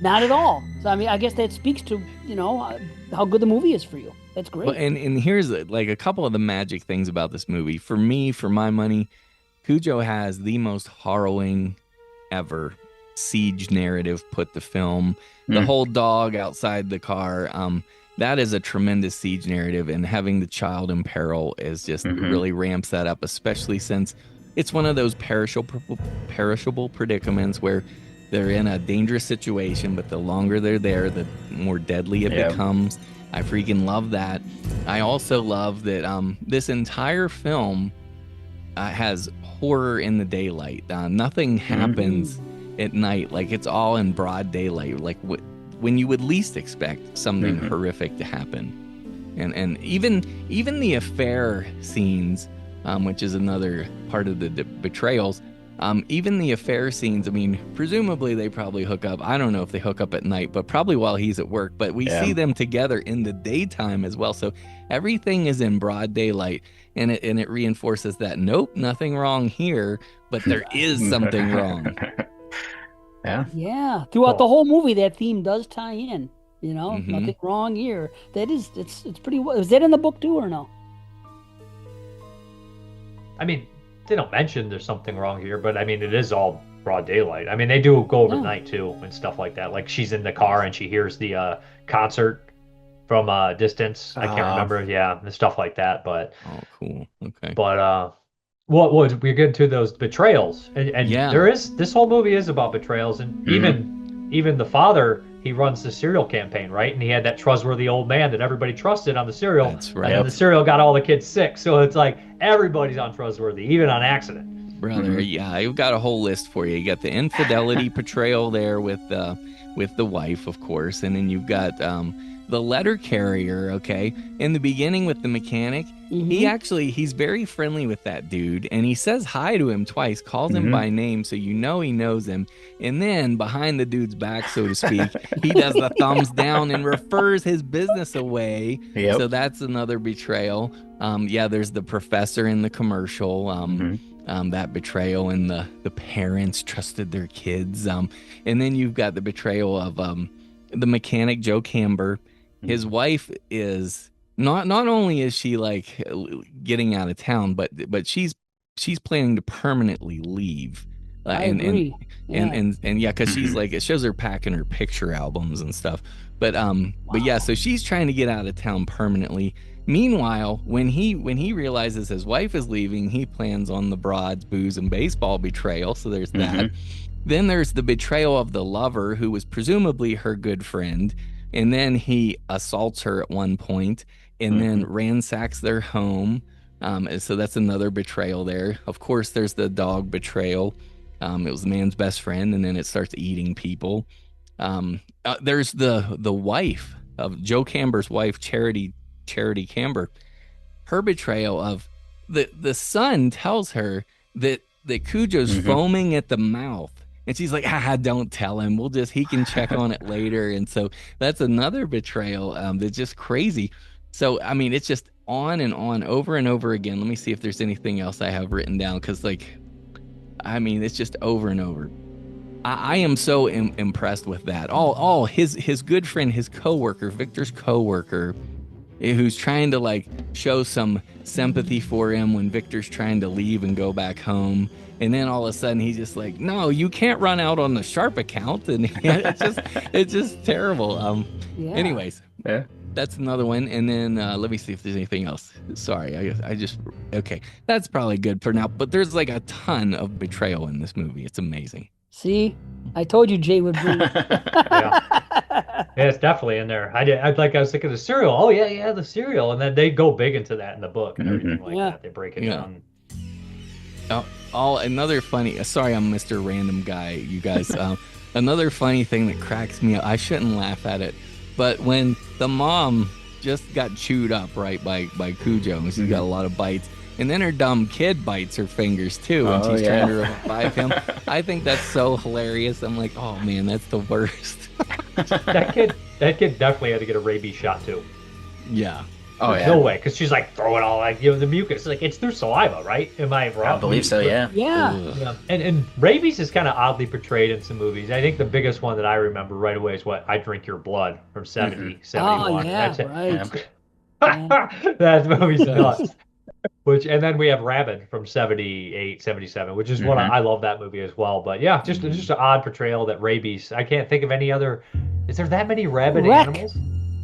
not at all. So I guess that speaks to how good the movie is for you. That's great. Well, and here's like a couple of the magic things about this movie. For me, for my money, Cujo has the most harrowing ever siege narrative put to film. The whole dog outside the car, that is a tremendous siege narrative, and having the child in peril is just really ramps that up, especially since it's one of those perishable predicaments where they're in a dangerous situation, but the longer they're there, the more deadly it becomes. I freaking love that. I also love that this entire film has horror in the daylight. Nothing happens at night. Like it's all in broad daylight, like when you would least expect something horrific to happen. And even the affair scenes, which is another part of the betrayals, even the affair scenes, presumably they probably hook up. I don't know if they hook up at night, but probably while he's at work. But we see them together in the daytime as well. So everything is in broad daylight, and it reinforces that, nope, nothing wrong here, but there is something wrong. Yeah. Throughout the whole movie, that theme does tie in. You know, Mhm. nothing wrong here. It's pretty well. Is that in the book too or no? I mean, they don't mention there's something wrong here, but I mean, it is all broad daylight. I mean, they do go overnight too and stuff like that. Like she's in the car and she hears the concert from a distance. I can't remember. Yeah, and stuff like that. But Oh, cool. Okay. what was we get to those betrayals, and Yeah. there is this whole movie is about betrayals, and even the father, he runs the cereal campaign, right? And he had that trustworthy old man that everybody trusted on the cereal. That's right. And then the cereal got all the kids sick, so it's like everybody's untrustworthy, even on accident. Brother, yeah, I've got a whole list for you. You got the infidelity portrayal there with the wife, of course, and then you've got the letter carrier. Okay, in the beginning with the mechanic, he's very friendly with that dude, and he says hi to him twice, calls him by name, so you know he knows him. And then behind the dude's back, so to speak, he does the thumbs down and refers his business away. Yep. So that's another betrayal. Yeah, there's the professor in the commercial. That betrayal, and the parents trusted their kids. And then you've got the betrayal of the mechanic Joe Camber. His wife is not only is she like getting out of town, but she's planning to permanently leave. I agree. And yeah, because she's like, it shows her packing her picture albums and stuff. But yeah, so she's trying to get out of town permanently. Meanwhile, when he realizes his wife is leaving, he plans on the broads, booze, and baseball betrayal. So there's that. Then there's the betrayal of the lover, who was presumably her good friend, and then he assaults her at one point, and then ransacks their home. And so that's another betrayal there. Of course, there's the dog betrayal. It was the man's best friend, and then it starts eating people. There's the wife of Joe Camber's wife, Charity Camber. Her betrayal of the son tells her that Cujo's foaming at the mouth, and she's like, don't tell him, he can check on it later. And so that's another betrayal that's just crazy. So I mean, it's just on and on, over and over again. Let me see if there's anything else I have written down, because I mean, it's just over and over. I am so impressed with that. All his good friend, his coworker, Victor's coworker, who's trying to like show some sympathy for him when Victor's trying to leave and go back home, and then all of a sudden he's just like, no, you can't run out on the Sharp account, and it's just terrible. Anyways, that's another one. And then let me see if there's anything else. Sorry, I just okay, that's probably good for now, but there's like a ton of betrayal in this movie. It's amazing. See, I told you Jay would bring it. Yeah, it's definitely in there. I was thinking the cereal. Oh yeah, the cereal, and then they go big into that in the book and everything like that. They break it down. Another funny. Sorry, I'm Mr. Random Guy, you guys. Another funny thing that cracks me up. I shouldn't laugh at it, but when the mom just got chewed up right by Cujo, and she's got a lot of bites. And then her dumb kid bites her fingers too, and she's trying to revive him. I think that's so hilarious. I'm like, oh man, that's the worst. that kid definitely had to get a rabies shot too. Yeah. There's no way, because she's like throwing all like the mucus. Like it's through saliva, right? Am I wrong? I believe so. Yeah. Yeah. And rabies is kind of oddly portrayed in some movies. I think the biggest one that I remember right away is what I Drink Your Blood from 71. Oh yeah, That's right. that movie's nuts. And then we have Rabid from 78, 77, which is one I love that movie as well. But yeah, just an odd portrayal that rabies. I can't think of any other. Is there that many rabid animals?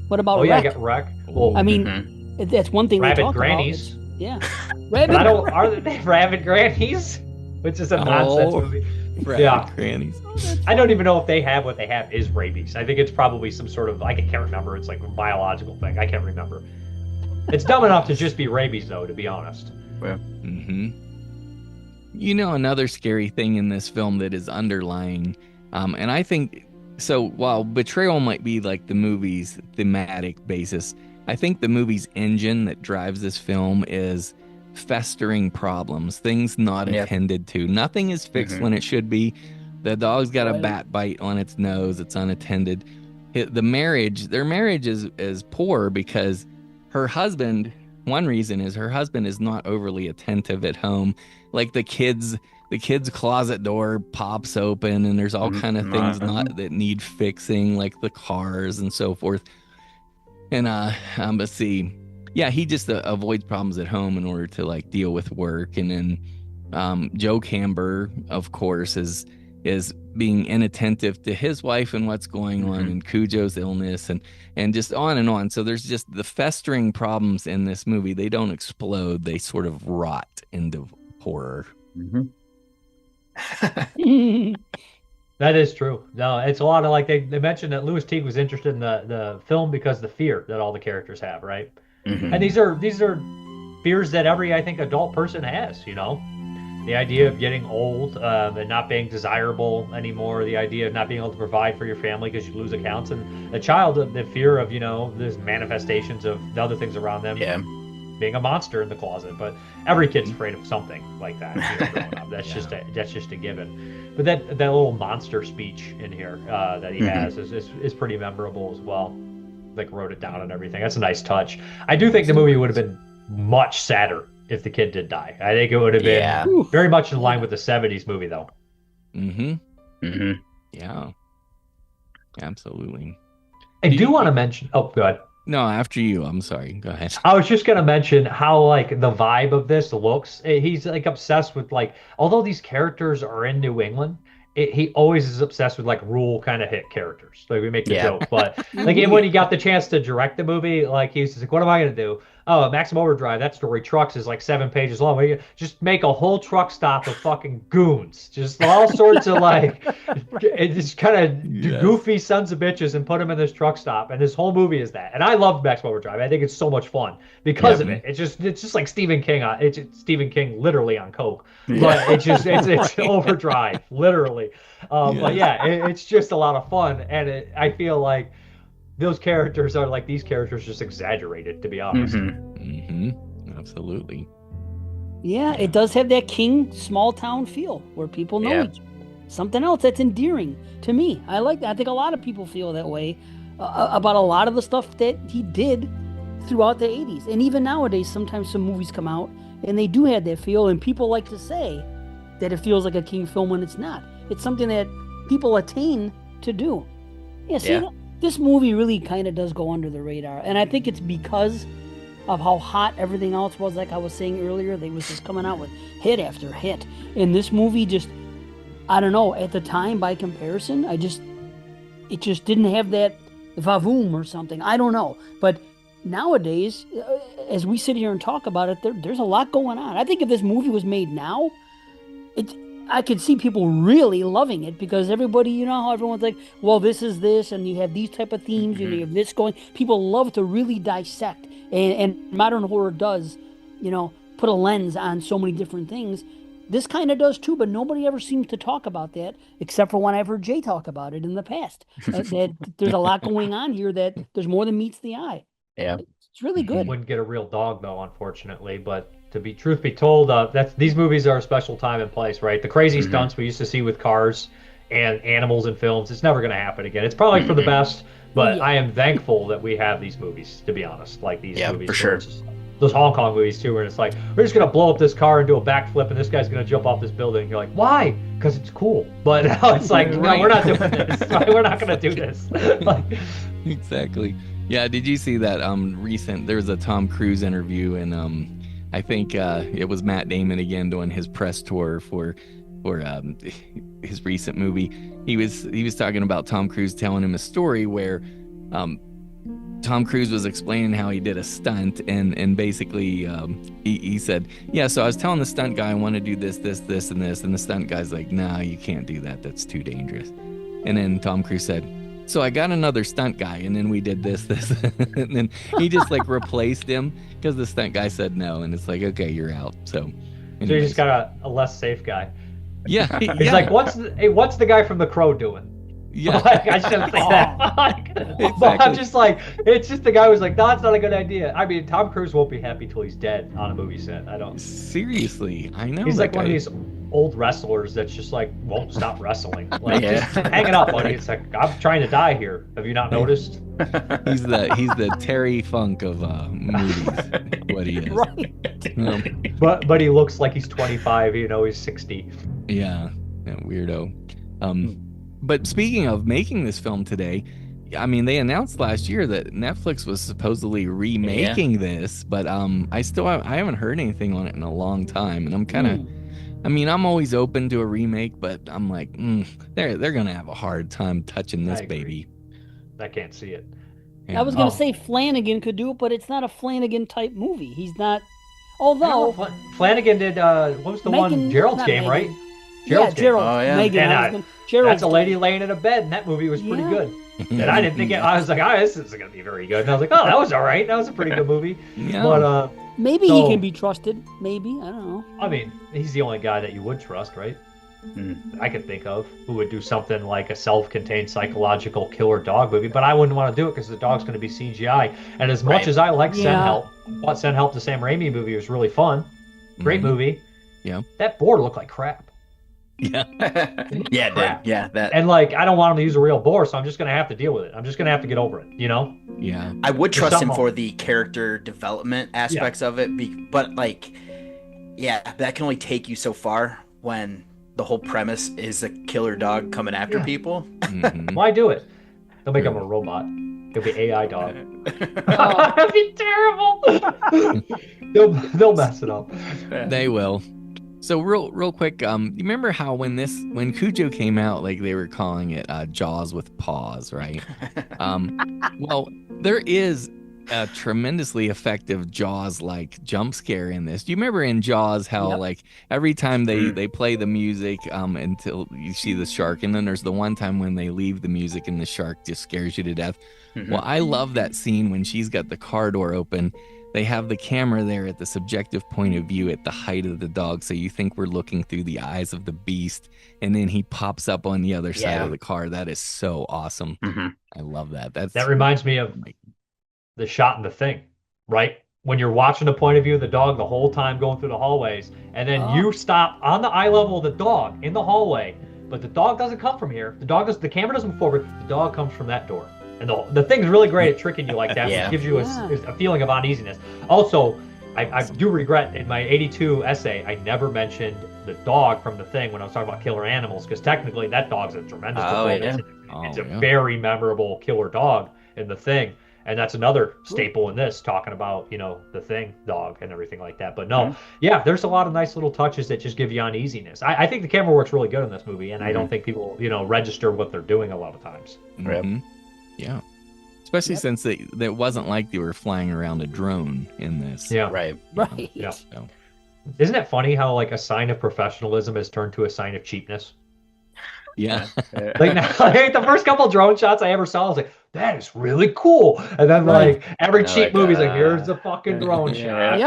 What about yeah, I Wreck? got Wreck. Well, I mean, that's one thing rabid they talk grannies. about. Yeah. But are they rabid grannies? Which is a nonsense movie. Rabid grannies. I don't even know if they have what they have is rabies. I think it's probably some sort of, I can't remember. It's like a biological thing. I can't remember. It's dumb enough to just be rabies, though, to be honest. Yeah. You know, another scary thing in this film that is underlying, and I think, so while betrayal might be like the movie's thematic basis, I think the movie's engine that drives this film is festering problems, things not attended to. Nothing is fixed when it should be. The dog's got a bat bite on its nose. It's unattended. Their marriage is poor because her husband, one reason is her husband is not overly attentive at home. Like the kids the kid's closet door pops open, and there's all kind of things that need fixing, like the cars and so forth. And let's see, yeah, he just avoids problems at home in order to like deal with work. And then Joe Camber, of course, is being inattentive to his wife and what's going on, and Cujo's illness, and just on and on. So there's just the festering problems in this movie. They don't explode; they sort of rot into horror. That is true. No, it's a lot of like they mentioned that Louis Teague was interested in the film because of the fear that all the characters have, right? And these are fears that every, I think, adult person has, you know. The idea of getting old and not being desirable anymore, the idea of not being able to provide for your family because you lose accounts, and a child, the fear of, you know, there's manifestations of the other things around them being a monster in the closet. But every kid's afraid of something like that, you know, growing up. That's just a given. But that little monster speech in here that he has is pretty memorable as well. Like wrote it down and everything. That's a nice touch. I do think the movie would have been much sadder if the kid did die. I think it would have been very much in line with the 70s movie, though. Yeah. Absolutely. I do want to mention... Oh, go ahead. No, after you. I'm sorry. Go ahead. I was just going to mention how, like, the vibe of this looks. He's, like, obsessed with, like... Although these characters are in New England, he always is obsessed with, like, rural kind of hit characters. Like, we make the joke. But, like, when he got the chance to direct the movie, like, he's just like, what am I going to do? Oh, Maximum Overdrive, that story, Trucks, is like 7 pages long. Just make a whole truck stop of fucking goons. Just all sorts of like, just kind of goofy sons of bitches and put them in this truck stop. And this whole movie is that. And I love Maximum Overdrive. I think it's so much fun because of it. It's just like Stephen King. It's Stephen King literally on coke. But it's Overdrive, literally. But yeah, it's just a lot of fun. And I feel like those characters are like these characters just exaggerated, to be honest. Absolutely. Yeah, it does have that King small town feel where people know each other. Something else that's endearing to me. I like that. I think a lot of people feel that way about a lot of the stuff that he did throughout the 80s. And even nowadays, sometimes some movies come out and they do have that feel, and people like to say that it feels like a King film when it's not. It's something that people attain to do. Yeah, see, this movie really kind of does go under the radar, and I think it's because of how hot everything else was. Like I was saying earlier, they was just coming out with hit after hit, and this movie just, I don't know, at the time by comparison, it just didn't have that vavoom or something. I don't know, but nowadays, as we sit here and talk about it, there's a lot going on. I think if this movie was made now, I could see people really loving it because everybody, you know how everyone's like, well, this is this, and you have these type of themes, and you have this going. People love to really dissect, and modern horror does, you know, put a lens on so many different things. This kind of does too, but nobody ever seems to talk about that, except for when I've heard Jay talk about it in the past. That there's a lot going on here, that there's more than meets the eye. Yeah. It's really good. Wouldn't get a real dog, though, unfortunately, but... Truth be told, these movies are a special time and place, right? The crazy stunts we used to see with cars and animals in films, it's never going to happen again. It's probably for the best, but I am thankful that we have these movies, to be honest. Like these movies. For sure. Those Hong Kong movies, too, where it's like, we're just going to blow up this car and do a backflip, and this guy's going to jump off this building. You're like, why? Because it's cool. But now it's like, no, we're not doing this. We're not going to do this. Exactly. Yeah, did you see that there was a Tom Cruise interview, and I think it was Matt Damon again doing his press tour for his recent movie. He was talking about Tom Cruise telling him a story where Tom Cruise was explaining how he did a stunt, and basically he said, yeah, so I was telling the stunt guy I want to do this, and this, and the stunt guy's like, no, you can't do that. That's too dangerous. And then Tom Cruise said, so I got another stunt guy, and then we did this, and then he just like replaced him because the stunt guy said no, and it's like, okay, you're out. So you just got a less safe guy. Yeah. He's like, what's the guy from The Crow doing? Yeah. Like, I shouldn't say that. Exactly. But I'm just like, it's just the guy who's like, no, it's not a good idea. I mean, Tom Cruise won't be happy till he's dead on a movie set. I don't. Seriously, I know. He's like one of old wrestlers that's just like won't stop wrestling. Like, Yeah. just hang it up, buddy. It's like, I'm trying to die here. Have you not noticed? He's the Terry Funk of movies. What he is. Right. But he looks like he's 25. You know, he's 60. Yeah, weirdo. But speaking of making this film today, I mean, they announced last year that Netflix was supposedly remaking this, but I haven't heard anything on it in a long time, and I'm kind of, I mean, I'm always open to a remake, but I'm like, they're gonna have a hard time touching this baby. I can't see it. Yeah. I was gonna say Flanagan could do it, but it's not a Flanagan type movie. He's not. Although Flanagan did, what was the one? Gerald's Game, right? Gerald's Game. Oh, yeah. Megan. That's a lady laying in a bed, and that movie was pretty good. And I didn't think it. I was like, this isn't gonna be very good. And I was like, oh, that was all right. That was a pretty good movie. Yeah. But maybe he can be trusted. Maybe, I don't know. I mean, he's the only guy that you would trust, right? I could think of who would do something like a self-contained psychological killer dog movie, but I wouldn't want to do it because the dog's going to be CGI. And as much as I like Senhelp, I thought Senhelp, the Sam Raimi movie, was really fun. Great movie. Yeah. That board looked like crap. Yeah. Yeah, it did. Yeah, that. And like, I don't want him to use a real boar, so I'm just going to have to deal with it. I'm just going to have to get over it, you know? Yeah. I would trust him for the character development aspects of it, but like, yeah, that can only take you so far when the whole premise is a killer dog coming after people. Why do it? They'll make him a robot. He'll be AI dog. That'd be terrible. they'll mess it up. They will. So real quick, you remember how when Cujo came out, like they were calling it Jaws with paws, right? Well, there is a tremendously effective Jaws-like jump scare in this. Do you remember in Jaws how like every time they play the music until you see the shark, and then there's the one time when they leave the music and the shark just scares you to death? Well, I love that scene when she's got the car door open. They have the camera there at the subjective point of view at the height of the dog, so you think we're looking through the eyes of the beast, and then he pops up on the other side of the car. That is so awesome. I love that. That reminds me of the shot in The Thing, right? When you're watching the point of view of the dog the whole time going through the hallways, and then you stop on the eye level of the dog in the hallway, but the dog doesn't come from here. The camera doesn't move forward. The dog comes from that door. And the thing's really great at tricking you like that. It gives you a feeling of uneasiness. Also, I do regret in my 82 essay, I never mentioned the dog from The Thing when I was talking about killer animals, because technically that dog's a tremendous performance. It's a very memorable killer dog in The Thing. And that's another staple in this, talking about, you know, The Thing dog and everything like that. But no, there's a lot of nice little touches that just give you uneasiness. I think the camera works really good in this movie, and I don't think people, you know, register what they're doing a lot of times. Yeah. Especially since it wasn't like they were flying around a drone in this. Yeah. Right. Yeah. So. Isn't it funny how like a sign of professionalism has turned to a sign of cheapness? Yeah. Like now, like, the first couple drone shots I ever saw, I was like, that is really cool. And then like every cheap movie's like, here's the fucking drone shot.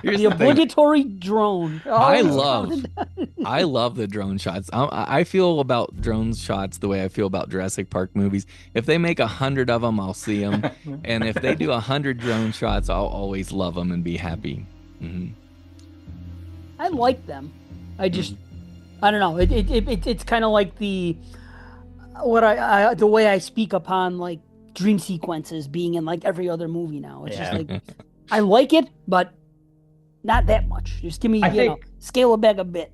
Here's the obligatory drone. I love the drone shots. I feel about drone shots the way I feel about Jurassic Park movies. If they make 100 of them, I'll see them. And if they do 100 drone shots, I'll always love them and be happy. I like them. I don't know. It's kind of like the way I speak upon like dream sequences being in like every other movie now. It's just like I like it, but not that much. Just give me scale it back a bit.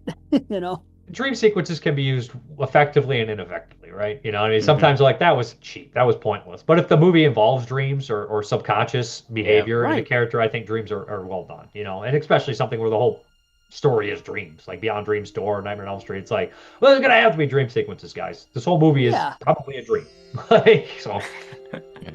You know. Dream sequences can be used effectively and ineffectively, right? You know, I mean, sometimes like that was cheap, that was pointless. But if the movie involves dreams or subconscious behavior in the character, I think dreams are well done. You know, and especially something where the whole story is dreams, like Beyond Dreams Door, Nightmare on Elm Street. It's like, well, there's gonna have to be dream sequences, guys. This whole movie is probably a dream. So.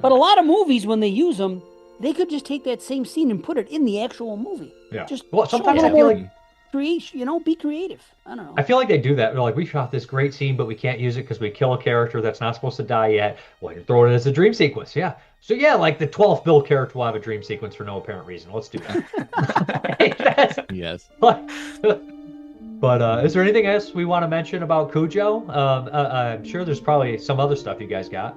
But a lot of movies, when they use them, they could just take that same scene and put it in the actual movie. Yeah. Just sometimes I feel like creation, you know, be creative. I don't know. I feel like they do that. They're like, we shot this great scene, but we can't use it because we kill a character that's not supposed to die yet. Well, you're throwing it as a dream sequence. Yeah. So yeah, like the 12th Bill character will have a dream sequence for no apparent reason. Let's do that. Yes. But is there anything else we want to mention about Cujo? I'm sure there's probably some other stuff you guys got.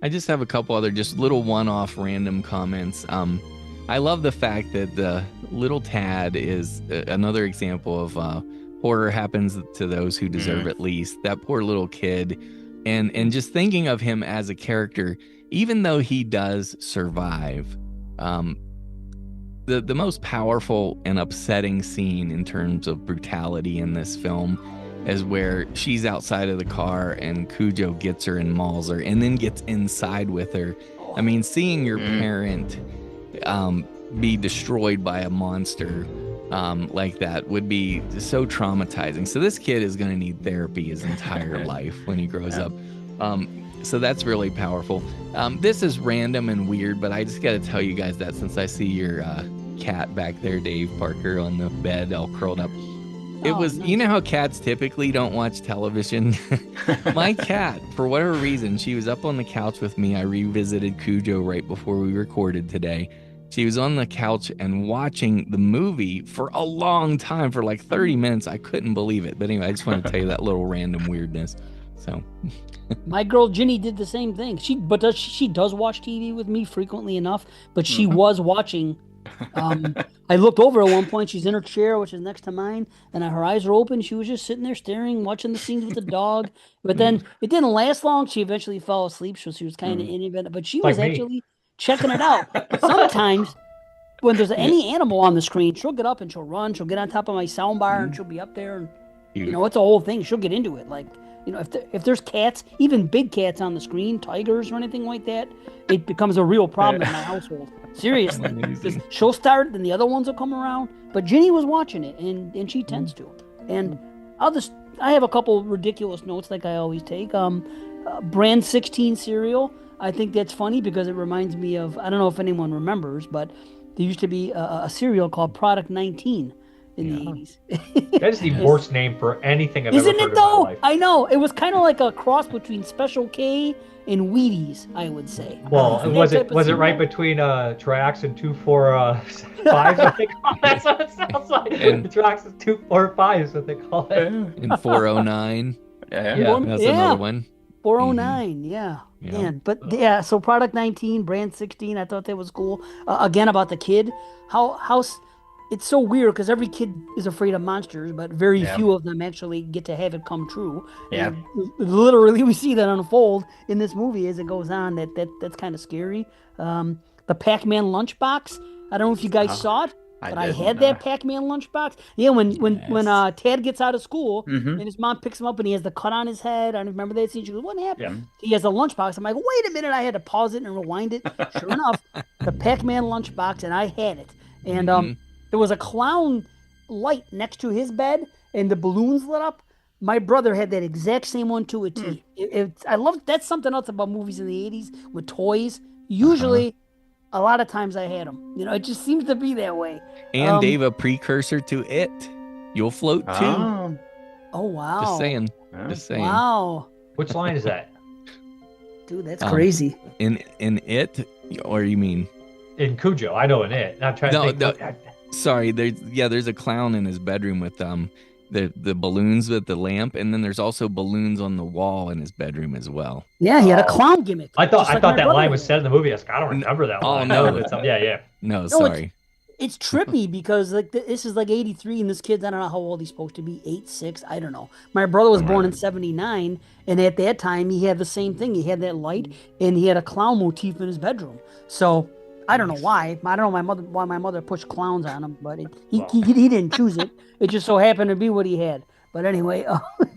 I just have a couple other just little one-off random comments. I love the fact that the little Tad is another example of horror happens to those who deserve it least. That poor little kid, and just thinking of him as a character, even though he does survive, the most powerful and upsetting scene in terms of brutality in this film is where she's outside of the car and Cujo gets her and mauls her and then gets inside with her. I mean, seeing your parent be destroyed by a monster like that would be so traumatizing. So this kid is going to need therapy his entire life when he grows up. So that's really powerful. This is random and weird, but I just got to tell you guys that since I see your cat back there, Dave Parker, on the bed all curled up. It was, nice. You know how cats typically don't watch television? My cat, for whatever reason, she was up on the couch with me. I revisited Cujo right before we recorded today. She was on the couch and watching the movie for a long time, for like 30 minutes. I couldn't believe it. But anyway, I just want to tell you that little random weirdness. So my girl Ginny did the same thing. She does watch TV with me frequently enough, but she was watching. I looked over at one point. She's in her chair, which is next to mine, and her eyes were open. She was just sitting there staring, watching the scenes with the dog. But then it didn't last long. She eventually fell asleep, so she was kind of in it. But she was actually checking it out. Sometimes when there's any animal on the screen, she'll get up and she'll run. She'll get on top of my sound bar and she'll be up there. And, it's a whole thing. She'll get into it. Like, if there's cats, even big cats on the screen, tigers or anything like that, it becomes a real problem in my household. Seriously. Because she'll start and the other ones will come around. But Ginny was watching it, and she tends to. And I have a couple ridiculous notes like I always take. Brand 16 cereal. I think that's funny because it reminds me of, I don't know if anyone remembers, but there used to be a cereal called Product 19 in the 80s. That is the worst name for anything I've ever heard in my life. I know. It was kind of like a cross between Special K and Wheaties, I would say. Well, was it right between Trax and 245? I think that's what it sounds like. Trax is 245 is what they call it. And 409. That's another one. 409, yeah. Man. But so Product 19, Brand 16, I thought that was cool. Again, about the kid, how it's so weird because every kid is afraid of monsters, but very few of them actually get to have it come true. Yeah. And literally, we see that unfold in this movie as it goes on. That's kind of scary. The Pac-Man lunchbox. I don't know if you guys saw it. But I had that Pac-Man lunchbox. Yeah, when Tad gets out of school and his mom picks him up and he has the cut on his head. I remember that scene. She goes, "What happened?" Yeah. He has a lunchbox. I'm like, wait a minute. I had to pause it and rewind it. Sure enough, the Pac-Man lunchbox, and I had it. And there was a clown light next to his bed, and the balloons lit up. My brother had that exact same one to a T. I love that's something else about movies in the 80s with toys. Usually. A lot of times I had them. It just seems to be that way. And Dave, a precursor to It. You'll float too. Oh, wow. Just saying. Wow. Which line is that? Dude, that's crazy. In It, or you mean? In Cujo. I know in It. I'm trying to think. Sorry, there's a clown in his bedroom with the balloons with the lamp, and then there's also balloons on the wall in his bedroom as well. Yeah, he had a clown gimmick. I thought that line was said in the movie. I don't remember that line. No. No, sorry. It's trippy because this is like 83 and this kid's, I don't know how old he's supposed to be, 8, 6, I don't know. My brother was born in 79, and at that time he had the same thing. He had that light and he had a clown motif in his bedroom. So I don't know why. I don't know why my mother pushed clowns on him, but he didn't choose it. It just so happened to be what he had. But anyway,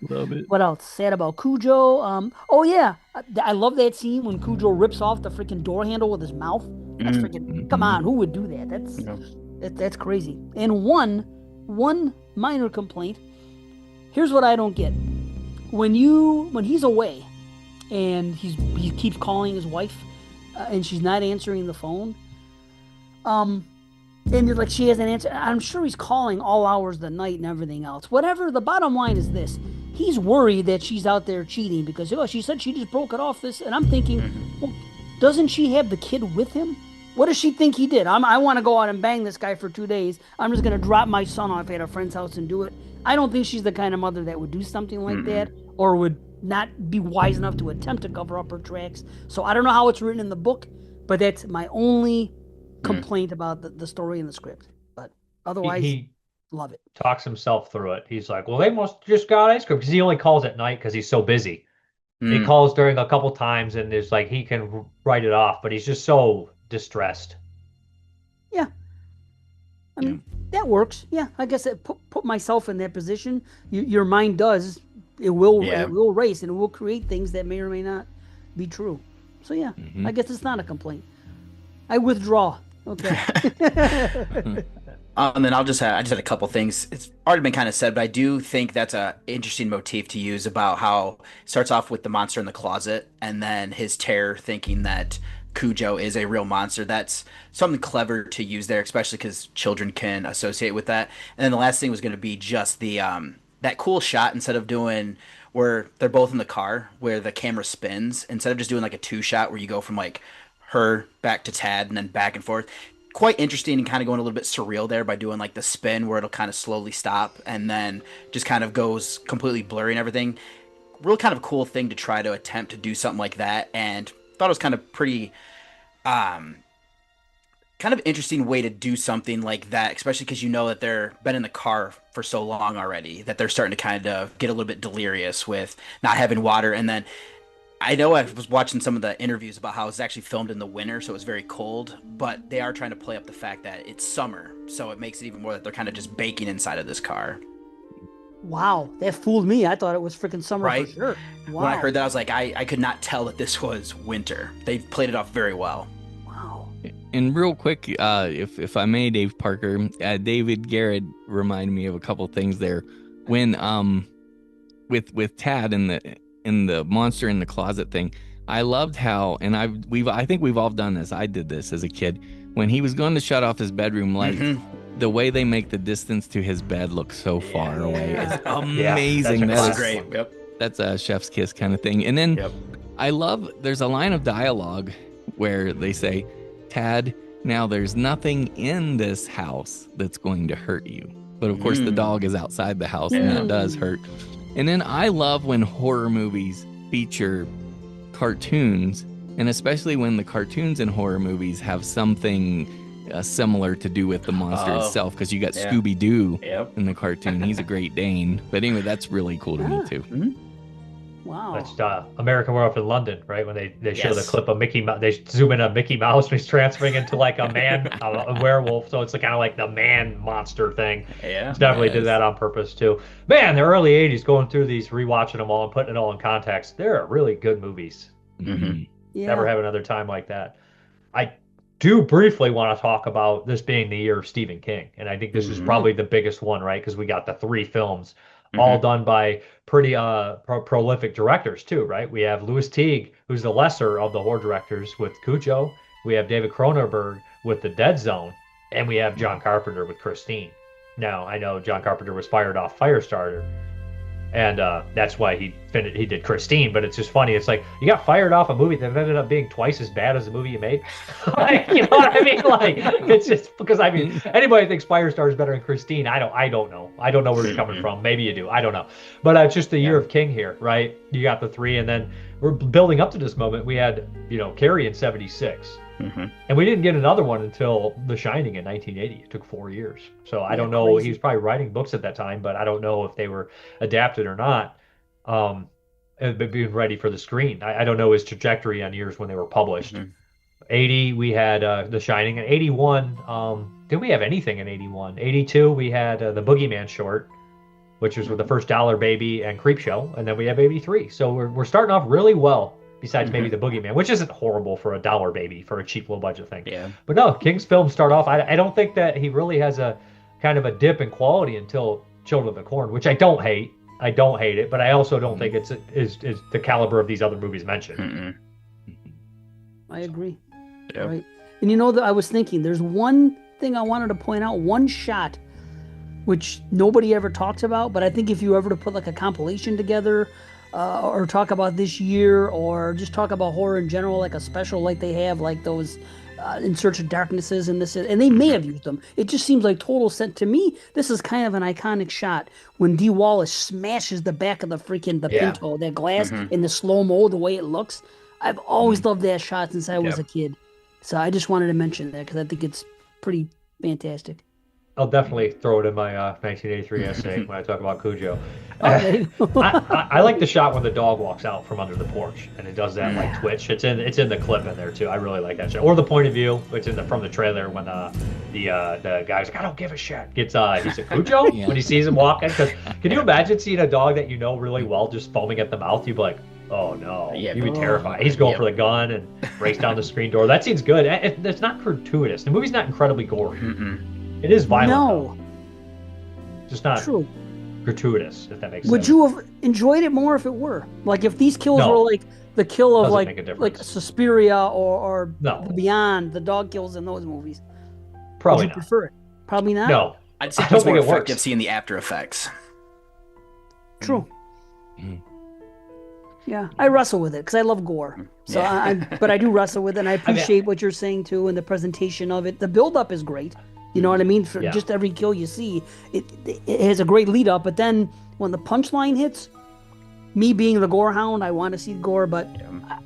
love it. What else? Sad about Cujo. I love that scene when Cujo rips off the freaking door handle with his mouth. That's freaking. Come on, who would do that? That's crazy. And one minor complaint. Here's what I don't get. When he's away, and he keeps calling his wife. And she's not answering the phone. And like she hasn't answered. I'm sure he's calling all hours of the night and everything else. Whatever. The bottom line is this: he's worried that she's out there cheating because she said she just broke it off. This, and I'm thinking, well, doesn't she have the kid with him? What does she think he did? I want to go out and bang this guy for 2 days. I'm just gonna drop my son off at a friend's house and do it. I don't think she's the kind of mother that would do something like that, or would not be wise enough to attempt to cover up her tracks. So I don't know how it's written in the book, but that's my only complaint about the story and the script, but otherwise, He love it. talks himself through it. He's like, well, they must just got ice cream because he only calls at night because he's so busy. He calls during a couple times and there's like he can write it off, but he's just so distressed. Yeah. I mean, that works. Yeah, I guess it put myself in that position. Your mind does. It will race and it will create things that may or may not be true. So yeah, I guess it's not a complaint. I withdraw. Okay. And then I just had a couple things. It's already been kind of said, but I do think that's a interesting motif to use about how it starts off with the monster in the closet and then his terror thinking that Cujo is a real monster. That's something clever to use there, especially because children can associate with that. And then the last thing was going to be just the that cool shot instead of doing where they're both in the car where the camera spins, instead of just doing like a 2-shot where you go from like her back to Tad and then back and forth. Quite interesting and kind of going a little bit surreal there by doing like the spin where it'll kind of slowly stop and then just kind of goes completely blurry and everything. Real kind of cool thing to try to attempt to do something like that, and thought it was kind of pretty kind of interesting way to do something like that, especially because you know that they're been in the car for so long already that they're starting to kind of get a little bit delirious with not having water. And then I know I was watching some of the interviews about how it was actually filmed in the winter, so it was very cold, but they are trying to play up the fact that it's summer, so it makes it even more that they're kind of just baking inside of this car. Wow, that fooled me. I thought it was freaking summer Right? for sure. Wow. When I heard that, I was like, I could not tell that this was winter. They played it off very well. Wow. And real quick, if I may, Dave Parker, David Garrett reminded me of a couple things there. When with Tad and the monster in the closet thing, I loved how, and I think we've all done this. I did this as a kid when he was going to shut off his bedroom light. The way they make the distance to his bed look so far away is amazing. That's That is great. Yep. That's a chef's kiss kind of thing. And then I love, there's a line of dialogue where they say, Tad, now there's nothing in this house that's going to hurt you. But of course the dog is outside the house and that does hurt. And then I love when horror movies feature cartoons, and especially when the cartoons in horror movies have something similar to do with the monster itself, because you got Scooby-Doo in the cartoon. He's a Great Dane. But anyway, that's really cool to me too. Wow. That's American Werewolf in London, right? When they show the clip of Mickey Mouse, they zoom in on Mickey Mouse and he's transferring into like a man, a werewolf. So it's kind of like the man monster thing. Yeah. Definitely did that on purpose too. Man, the early 80s, going through these, rewatching them all and putting it all in context. They're really good movies. Yeah. Never have another time like that. I do briefly want to talk about this being the year of Stephen King. And I think this is probably the biggest one, right? Because we got the 3 films all done by pretty prolific directors too, right? We have Louis Teague, who's the lesser of the horror directors with Cujo. We have David Cronenberg with The Dead Zone. And we have John Carpenter with Christine. Now, I know John Carpenter was fired off Firestarter. And that's why he did Christine, but it's just funny. It's like you got fired off a movie that ended up being twice as bad as the movie you made. Like, you know what I mean? Like, it's just because anybody thinks Firestarter is better than Christine. I don't know. I don't know where you're coming from. Maybe you do. I don't know. But it's just the year of King here, right? You got the 3, and then we're building up to this moment. We had Carrie in '76. And we didn't get another one until The Shining in 1980. It took 4 years. So I don't know. He was probably writing books at that time, but I don't know if they were adapted or not. Being ready for the screen. I don't know his trajectory on years when they were published. 80, we had The Shining. In 81, did we have anything in 81? 82, we had The Boogeyman short, which was with the first Dollar Baby and Creepshow. And then we have 83. So we're starting off really well. Besides maybe The Boogeyman, which isn't horrible for a Dollar Baby, for a cheap low budget thing. Yeah. But no, King's films start off. I don't think that he really has a kind of a dip in quality until Children of the Corn, which I don't hate. I don't hate it, but I also don't think it's is the caliber of these other movies mentioned. I agree. Yep. Right. And I was thinking, there's one thing I wanted to point out, one shot, which nobody ever talks about, but I think if you ever to put like a compilation together, or talk about this year, or just talk about horror in general, like a special like they have, like those In Search of Darknesses and and they may have used them. It just seems like total sense to me. This is kind of an iconic shot when Dee Wallace smashes the back of the Pinto, that glass in the slow-mo, the way it looks. I've always loved that shot since I was a kid. So I just wanted to mention that because I think it's pretty fantastic. I'll definitely throw it in my 1983 essay when I talk about Cujo. Okay. I like the shot when the dog walks out from under the porch and it does that like twitch. It's in the clip in there too. I really like that shot. Or the point of view, it's from the trailer when the guy's like, I don't give a shit. He's a Cujo when he sees him walking. Because can you imagine seeing a dog that you know really well just foaming at the mouth? You'd be like, oh no, Yeah, you'd be terrified. He's going for the gun and breaks down the screen door. That scene's good. It's not gratuitous. The movie's not incredibly gory. It is violent, No, though. Just not true. gratuitous, if that makes Would sense. you have enjoyed it more if it were? Like if these kills No. were like the kill of Doesn't make a like difference. Suspiria or No. Beyond, the dog kills in those movies. Probably Would you not. prefer it? Probably not. No. I'd say I it don't was more think it effective works. seeing the after effects. True. Mhm. Yeah, I wrestle with it because I love gore. So Yeah. but I do wrestle with it, and I appreciate what you're saying too, and the presentation of it. The build-up is great. You know what I mean? For Yeah. just every kill you see, it has a great lead up. But then when the punchline hits, me being the gore hound, I want to see gore, but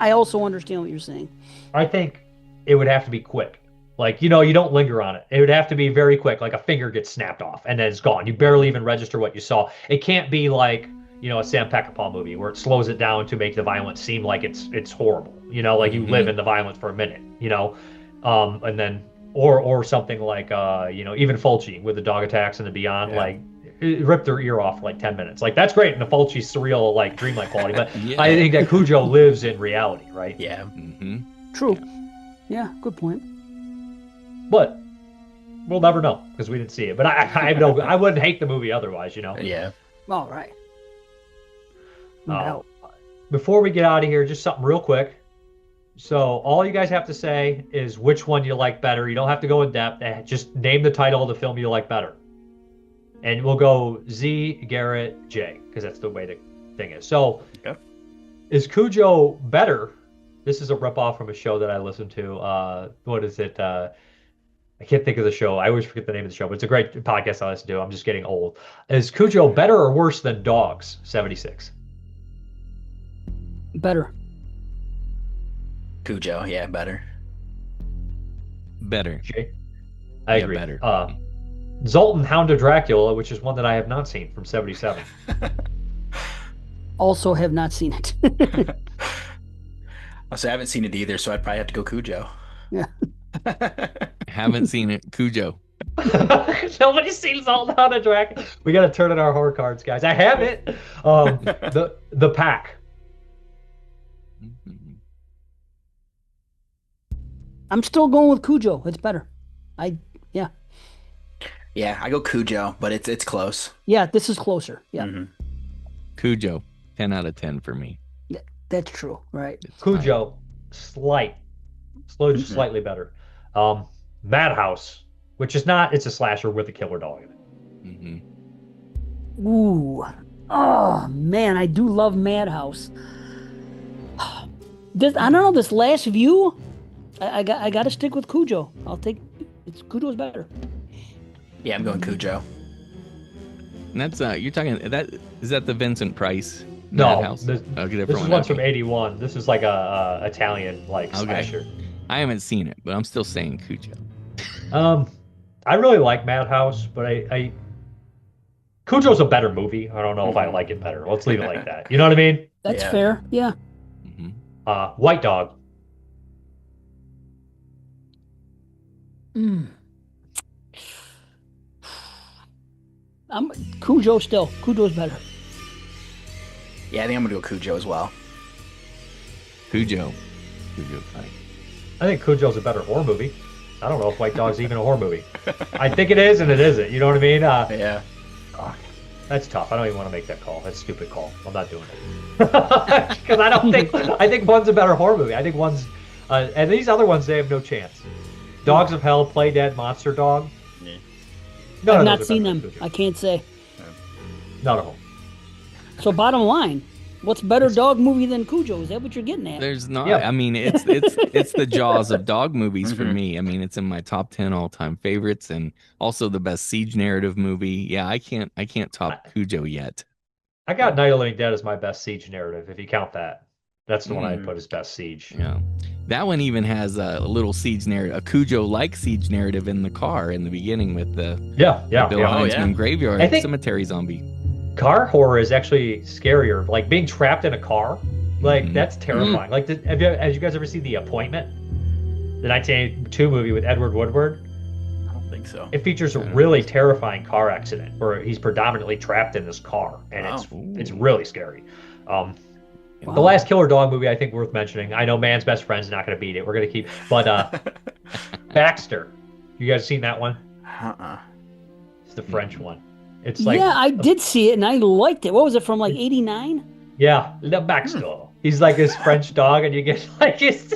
I also understand what you're saying. I think it would have to be quick. Like, you don't linger on it. It would have to be very quick, like a finger gets snapped off and then it's gone. You barely even register what you saw. It can't be like, a Sam Peckinpah movie where it slows it down to make the violence seem like it's horrible. Like you live in the violence for a minute, and then or something like even Fulci with the dog attacks and the Beyond, like it ripped their ear off for like 10 minutes. Like that's great in the Fulci surreal, like dreamlike quality, but I think that Cujo lives in reality, right? Yeah. True. Yeah, good point. But we'll never know because we didn't see it. But I wouldn't hate the movie otherwise, Yeah. All right. No. Before we get out of here, just something real quick. So all you guys have to say is which one you like better. You don't have to go in depth. Just name the title of the film you like better. And we'll go Z, Garrett, J, because that's the way the thing is. So is Cujo better? This is a ripoff from a show that I listened to. What is it? I can't think of the show. I always forget the name of the show, but it's a great podcast I listen to. I'm just getting old. Is Cujo better or worse than Dogs 76? Better. Cujo, yeah, better. Better. Jay? I Yeah, agree. better. Zoltan, Hound of Dracula, which is one that I have not seen from 77. Also have not seen it. So I haven't seen it either, so I'd probably have to go Cujo. Yeah. Haven't seen it. Cujo. Nobody's seen Zoltan, Hound of Dracula. We got to turn in our horror cards, guys. I have it. The Pack. I'm still going with Cujo. It's better. Yeah, I go Cujo, but it's close. Yeah, this is closer. Yeah, Cujo. 10 out of 10 for me. that's true. Right. Cujo, slightly better. Madhouse, which is not, it's a slasher with a killer dog in it. Ooh. Oh man, I do love Madhouse. I don't know, this last view, I got to stick with Cujo. Cujo's better. Yeah, I'm going Cujo. And that's you're talking is that the Vincent Price No, Madhouse? this Different is one's okay. from 81. This is like a Italian slasher. I haven't seen it, but I'm still saying Cujo. I really like Madhouse, but I Cujo's a better movie. I don't know if I like it better. Let's leave it like that. You know what I mean? That's fair. Yeah. White Dog. I'm Cujo still. Cujo's better. Yeah, I think I'm gonna go Cujo as well. Cujo. Fine. I think Cujo's a better horror movie. I don't know if White Dog's even a horror movie. I think it is and it isn't. You know what I mean? Yeah. That's tough. I don't even want to make that call. That's a stupid call. I'm not doing it. Because I think one's a better horror movie. I think one's, and these other ones, they have no chance. Dogs of Hell, Play Dead, Monster Dog. Yeah. None I've of not those are seen better them. than Cujo. I can't say. None of them. So bottom line, what's better dog movie than Cujo? Is that what you're getting at? There's not. Yeah. I mean, it's the Jaws of dog movies for me. I mean, it's in my top 10 all-time favorites, and also the best siege narrative movie. Yeah, I can't top Cujo yet. I got Night of the Living Dead as my best siege narrative, if you count that. That's the one I'd put as best siege. Yeah. That one even has a little siege narrative, a Cujo-like siege narrative in the car in the beginning with the Bill Heinzman graveyard cemetery zombie. Car horror is actually scarier. Like being trapped in a car, like that's terrifying. Like, have you guys ever seen The Appointment, the 1982 movie with Edward Woodward? I don't think so. It features a really terrifying car accident where he's predominantly trapped in this car, and it's really scary. The last killer dog movie I think worth mentioning. I know Man's Best Friend's not going to beat it. We're going to keep, but Baxter. You guys seen that one? It's the French one. It's like I did see it and I liked it. What was it from like '89? Yeah, Le Baxter. He's like this French dog, and you get like his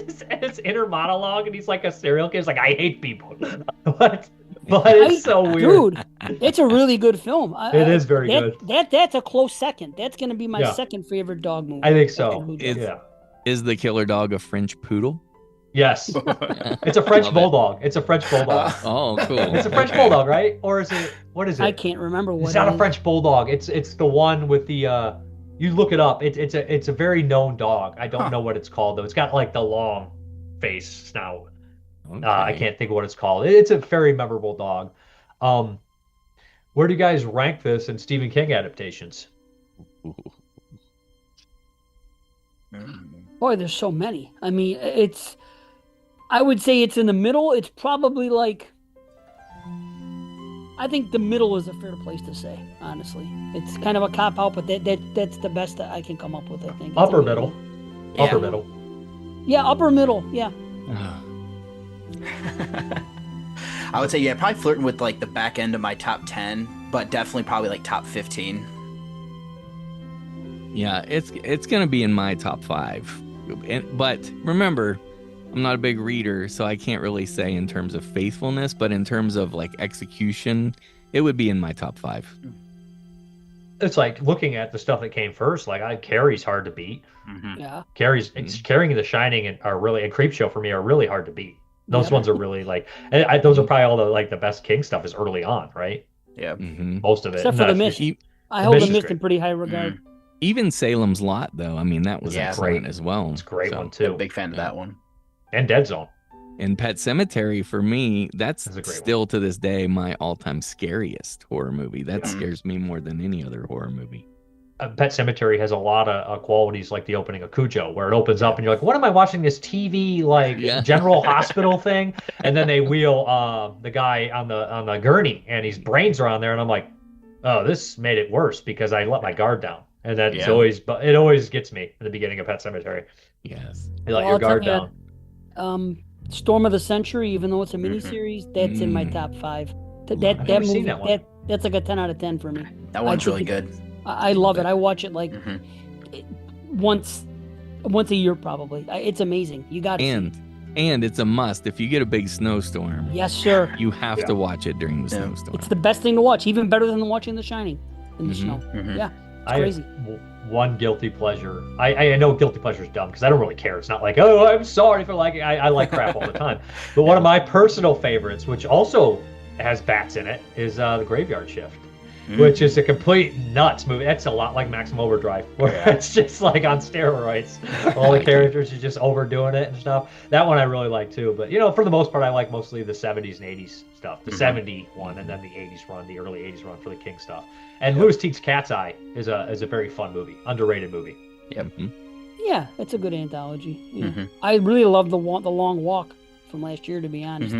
inner monologue, and he's like a serial killer. He's like, I hate people. But it's so weird. Dude, it's a really good film. It is very good. That's a close second. That's going to be my second favorite dog movie. I think so. Is the killer dog a French poodle? Yes. It's a French bulldog. It's a French bulldog. Oh, cool. It's a French bulldog, right? Or is it, what is it? I can't remember what it's not a French bulldog. It's the one with the, you look it up. It's a very known dog. I don't know what it's called, though. It's got like the long face snout. Okay. I can't think of what it's called. It's a very memorable dog. Where do you guys rank this in Stephen King adaptations? Boy, there's so many. I mean, I would say it's in the middle. It's probably like, I think the middle is a fair place to say, honestly. It's kind of a cop-out, but that's the best that I can come up with, I think. Upper middle. Yeah. Upper middle. Yeah, upper middle, yeah. I would say, probably flirting with like the back end of my top 10, but definitely probably like top 15. Yeah, it's gonna be in my top 5. But remember, I'm not a big reader, so I can't really say in terms of faithfulness, but in terms of like execution, it would be in my top 5. It's like looking at the stuff that came first. Like Carrie's hard to beat. Mm-hmm. Yeah. Carrie's Carrie and The Shining and Creepshow for me are really hard to beat. Those ones are really like, and those are probably all the best King stuff is early on, right? Yeah. Mm-hmm. Most of it. Except for The Mist. I hold The Mist in pretty high regard. Even Salem's Lot, though. I mean, that was excellent as well. It's a great one too. I'm a big fan of that one. And Dead Zone. And Pet Sematary, for me, that's still to this day my all-time scariest horror movie. That scares me more than any other horror movie. Pet Sematary has a lot of qualities like the opening of Cujo, where it opens up and you're like, what am I watching this TV General Hospital thing? And then they wheel the guy on the gurney and his brains are on there, and I'm like, oh, this made it worse because I let my guard down. And that's it always gets me in the beginning of Pet Sematary. Yes. You let your guard down. Storm of the Century, even though it's a miniseries, that's in my top 5. That movie, seen that one. That's like a 10 out of 10 for me. That one's really good. I love it. I watch it like once a year probably. It's amazing. You got to and it's a must. If you get a big snowstorm, yes, sir, you have to watch it during the snowstorm. It's the best thing to watch, even better than watching The Shining in the snow. Yeah, it's crazy. One guilty pleasure. I know guilty pleasure is dumb because I don't really care. It's not like, oh, I'm sorry for liking. I like crap all the time. But one of my personal favorites, which also has bats in it, is The Graveyard Shift. Which is a complete nuts movie. That's a lot like Maximum Overdrive, where it's just like on steroids. All the characters are just overdoing it and stuff. That one I really like too. But for the most part, I like mostly the 70s and 80s stuff. The 70 one, and then the 80s run, the early 80s run for the King stuff. And Louis Teague's Cat's Eye is a very fun movie, underrated movie. Yep. Yeah, it's a good anthology. Yeah. I really love the Long Walk from last year, to be honest.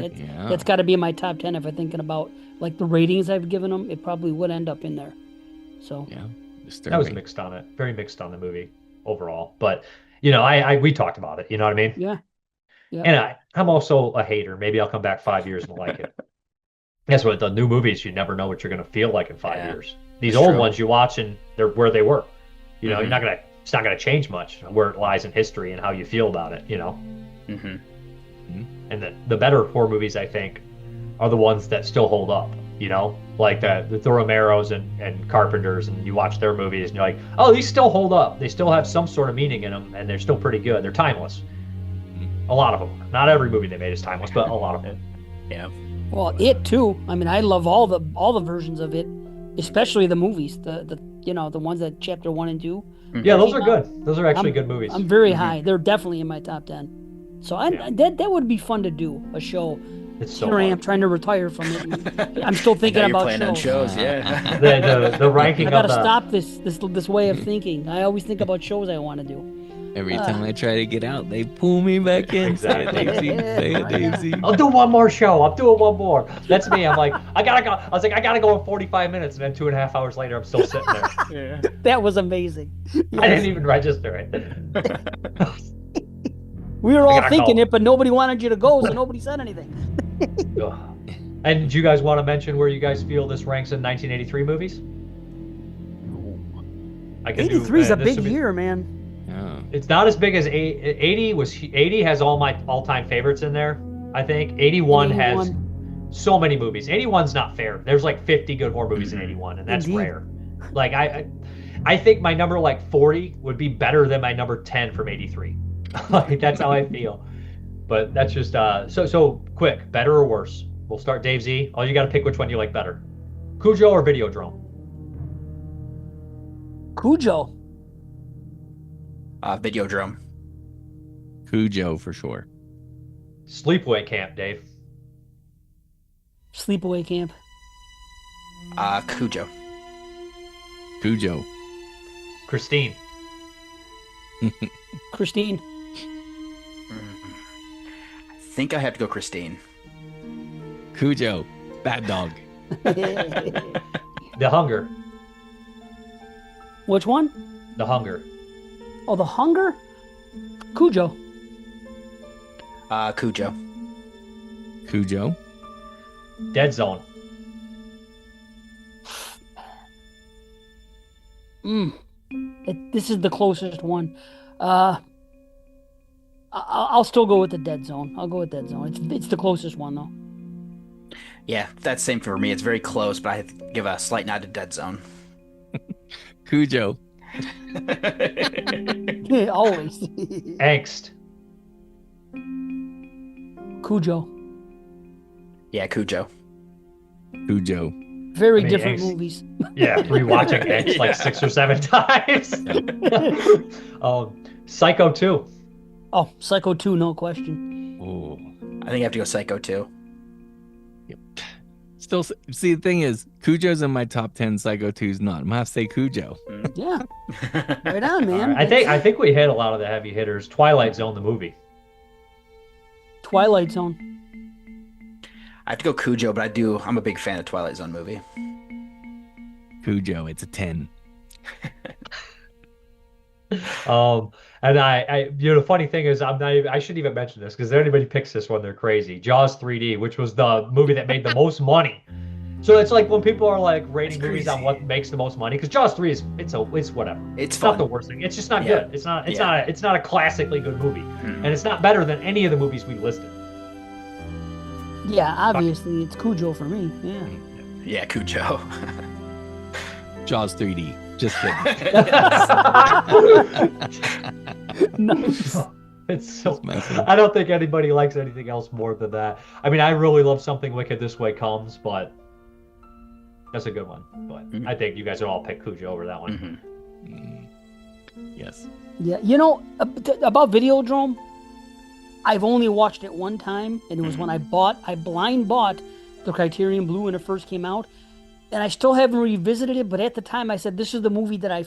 That's got to be in my top 10 if I'm thinking about like the ratings I've given them. It probably would end up in there. So I was mixed on it, very mixed on the movie overall. But we talked about it. You know what I mean? Yeah. And I'm also a hater. Maybe I'll come back 5 years and like it. That's what the new movies. You never know what you're going to feel like in 5 years. These old ones you watch and they're where they were. You're not gonna. It's not gonna change much where it lies in history and how you feel about it. And the better horror movies, I think, are the ones that still hold up. Like the Romeros and Carpenters, and you watch their movies and you're like, oh, these still hold up. They still have some sort of meaning in them, and they're still pretty good. They're timeless. A lot of them. Not every movie they made is timeless, but a lot of them. Yeah. Well, It too. I mean, I love all the versions of It, especially the movies. The the ones that chapter 1 and 2. Yeah, those are good. Those are actually good movies. I'm very high. They're definitely in my top 10. So that would be fun to do, a show. It's so Here I am hard. trying to retire from it. I'm still thinking about on shows, yeah. The ranking I gotta of the... stop this way of thinking. I always think about shows I want to do. Every time I try to get out, they pull me back in. Exactly. Say it, Daisy. I'll do one more show. I'm doing one more. That's me. I'm like, I gotta go. I was like, I gotta go in 45 minutes, and then 2.5 hours later, I'm still sitting there. That was amazing. I didn't even register it. We were all gotta thinking go. it, but nobody wanted you to go, so nobody said anything. And do you guys want to mention where you guys feel this ranks in 1983 movies? I can 83 is a this big would be- year, man. Oh. It's not as big as 80 was. 80 has all my all-time favorites in there. I think 81 has so many movies. 81's not fair. There's like 50 good horror movies in 81, and that's Indeed. rare. Like I think my number like 40 would be better than my number 10 from 83. Like that's how I feel. But that's just so quick. Better or worse? We'll start Dave Z. All you got to pick which one you like better. Cujo or Videodrome? Cujo. Videodrome. Cujo for sure. Sleepaway Camp, Dave. Sleepaway Camp. Cujo. Cujo. Christine. Christine. I think I have to go Christine. Cujo. Bad dog. The Hunger. Which one? The Hunger. Oh, The Hunger? Cujo. Cujo. Cujo. Dead Zone. This is the closest one. I'll still go with the Dead Zone. I'll go with Dead Zone. It's the closest one, though. Yeah, that's same for me. It's very close, but I have to give a slight nod to Dead Zone. Cujo. Always. Angst. Cujo. Yeah, Cujo. Cujo. Very I mean, different Angst- movies. Yeah, rewatching Angst like 6 or 7 times. Psycho 2. Oh, Psycho 2, no question. Oh. I think I have to go Psycho too. Still, see, the thing is, Cujo's in my top 10. Psycho 2's not. I'm gonna have to say Cujo. Yeah. Right on, man. I think we hit a lot of the heavy hitters. Twilight Zone, the movie. Twilight Zone. I have to go Cujo, but I'm a big fan of Twilight Zone movie. Cujo, it's a 10. And the funny thing is, I shouldn't even mention this because if anybody picks this one, they're crazy. Jaws 3D, which was the movie that made the most money. So it's like when people are like rating movies on what makes the most money, because Jaws 3 is it's whatever. It's not fun. the worst thing. It's just not good. It's not a classically good movie, and it's not better than any of the movies we listed. Yeah, obviously it's Cujo for me. Yeah. Yeah, Cujo. Jaws 3D. Just kidding. Nice. It's so. messing. I don't think anybody likes anything else more than that. I mean, I really love Something Wicked This Way Comes, but that's a good one. But I think you guys would all pick Cujo over that one. Yes. Yeah, about Videodrome, I've only watched it one time, and it was when I blind bought the Criterion Blue when it first came out, and I still haven't revisited it, but at the time I said, this is the movie that I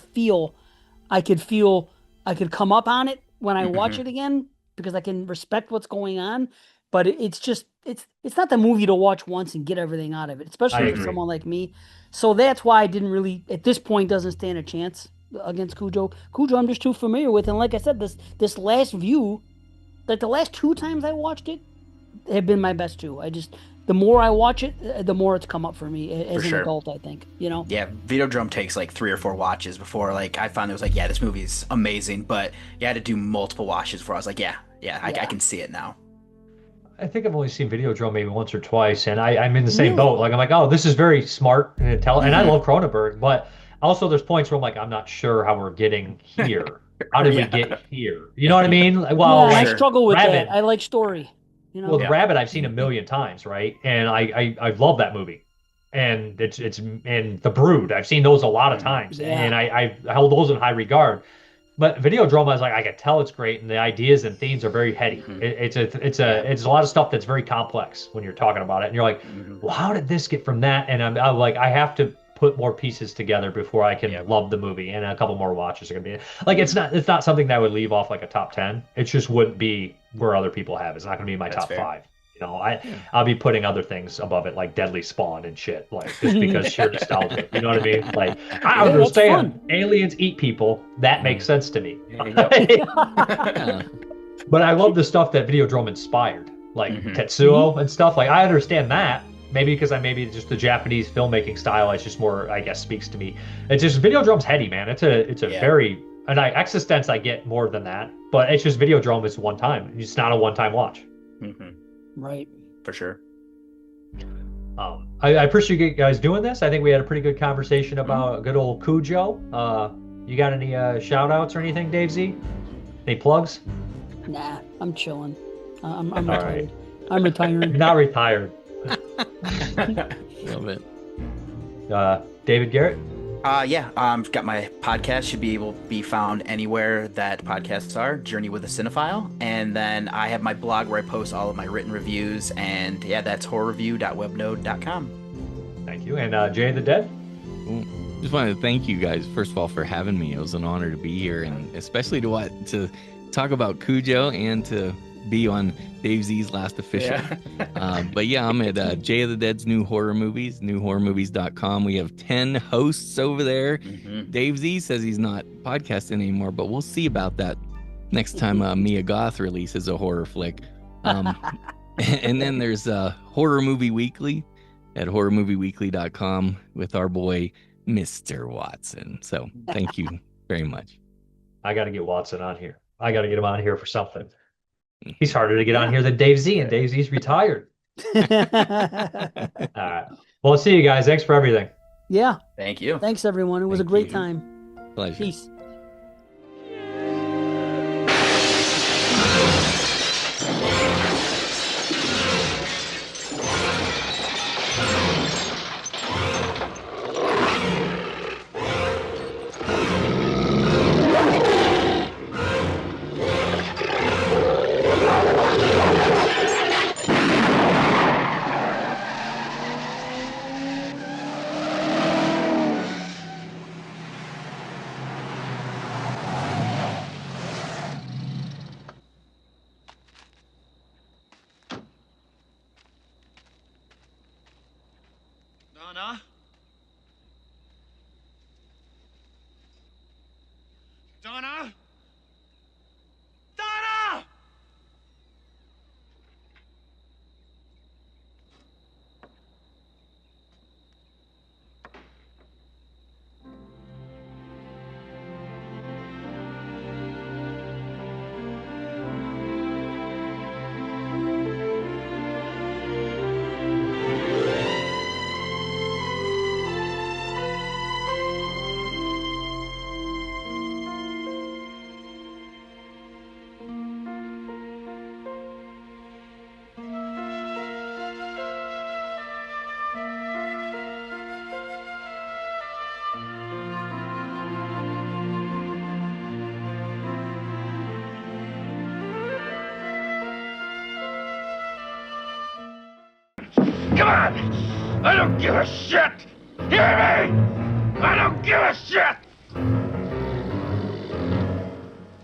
could come up on it when I watch it again, because I can respect what's going on, but it's not the movie to watch once and get everything out of it, especially for someone like me. So that's why I didn't really, at this point, doesn't stand a chance against Cujo. Cujo I'm just too familiar with, and like I said, this last view, like the last 2 times I watched it, have been my best 2. The more I watch it, the more it's come up for me as an adult, I think, Yeah, Videodrome takes like 3 or 4 watches before I found it was like, yeah, this movie's amazing, but you had to do multiple watches before I was like, I can see it now. I think I've only seen Videodrome maybe once or twice, and I'm in the same boat. Like I'm like, oh, this is very smart and intelligent, and I love Cronenberg, but also there's points where I'm like, I'm not sure how we're getting here. How did we get here? You know what I mean? Well, I struggle with Rabbit. that. I like story. Well, Rabbit I've seen a million times, right? And I love that movie. and it's and The Brood. I've seen those a lot of times, Yeah. and I held those in high regard. But Videodrome is like I can tell it's great, and the ideas and themes are very heady. It's a lot of stuff that's very complex when you're talking about it, and you're like, well, how did this get from that? And I'm like, I have to put more pieces together before I can love the movie, and a couple more watches are gonna be like it's not something that I would leave off like a top 10. It just wouldn't be where other people have. It's not gonna be my top 5. You know, I'll be putting other things above it, like Deadly Spawn and shit, like just because sheer nostalgia. You know what I mean? Like I understand aliens eat people. That makes sense to me. But I love the stuff that Videodrome inspired, like Tetsuo and stuff. Like I understand that. Maybe because maybe just the Japanese filmmaking style is just more, I guess, speaks to me. It's just Videodrome's heady, man. It's a very, and Existence I get more than that, but it's just Videodrome is one time. It's not a one-time watch. Right. For sure. I appreciate you guys doing this. I think we had a pretty good conversation about good old Cujo. You got any shout outs or anything, Dave Z? Any plugs? Nah, I'm chilling. I'm All retired. right. I'm retiring. Not retired. Love it. David Garrett? Got my podcast, should be able to be found anywhere that podcasts are, Journey with a Cinephile. And then I have my blog where I post all of my written reviews, and that's horrorreview.webnode.com. Thank you. And Jay the Dead? Just wanted to thank you guys, first of all, for having me. It was an honor to be here, and especially to talk about Cujo and to be on Dave Z's Last Official. But I'm at Jay of the Dead's New Horror Movies, newhorrormovies.com. We have 10 hosts over there. Dave Z says he's not podcasting anymore, but we'll see about that next time Mia Goth releases a horror flick. And then there's Horror Movie Weekly at horrormovieweekly.com with our boy Mr. Watson. So thank you very much. I got to get Watson on here. I got to get him on here for something. He's harder to get on here than Dave Z, and Dave Z's retired. All right. Well, see you guys. Thanks for everything. Yeah. Thank you. Thanks, everyone. It was a great time. Pleasure. Peace. Donna? Donna? Donna! Come on! I don't give a shit! Hear me? I don't give a shit!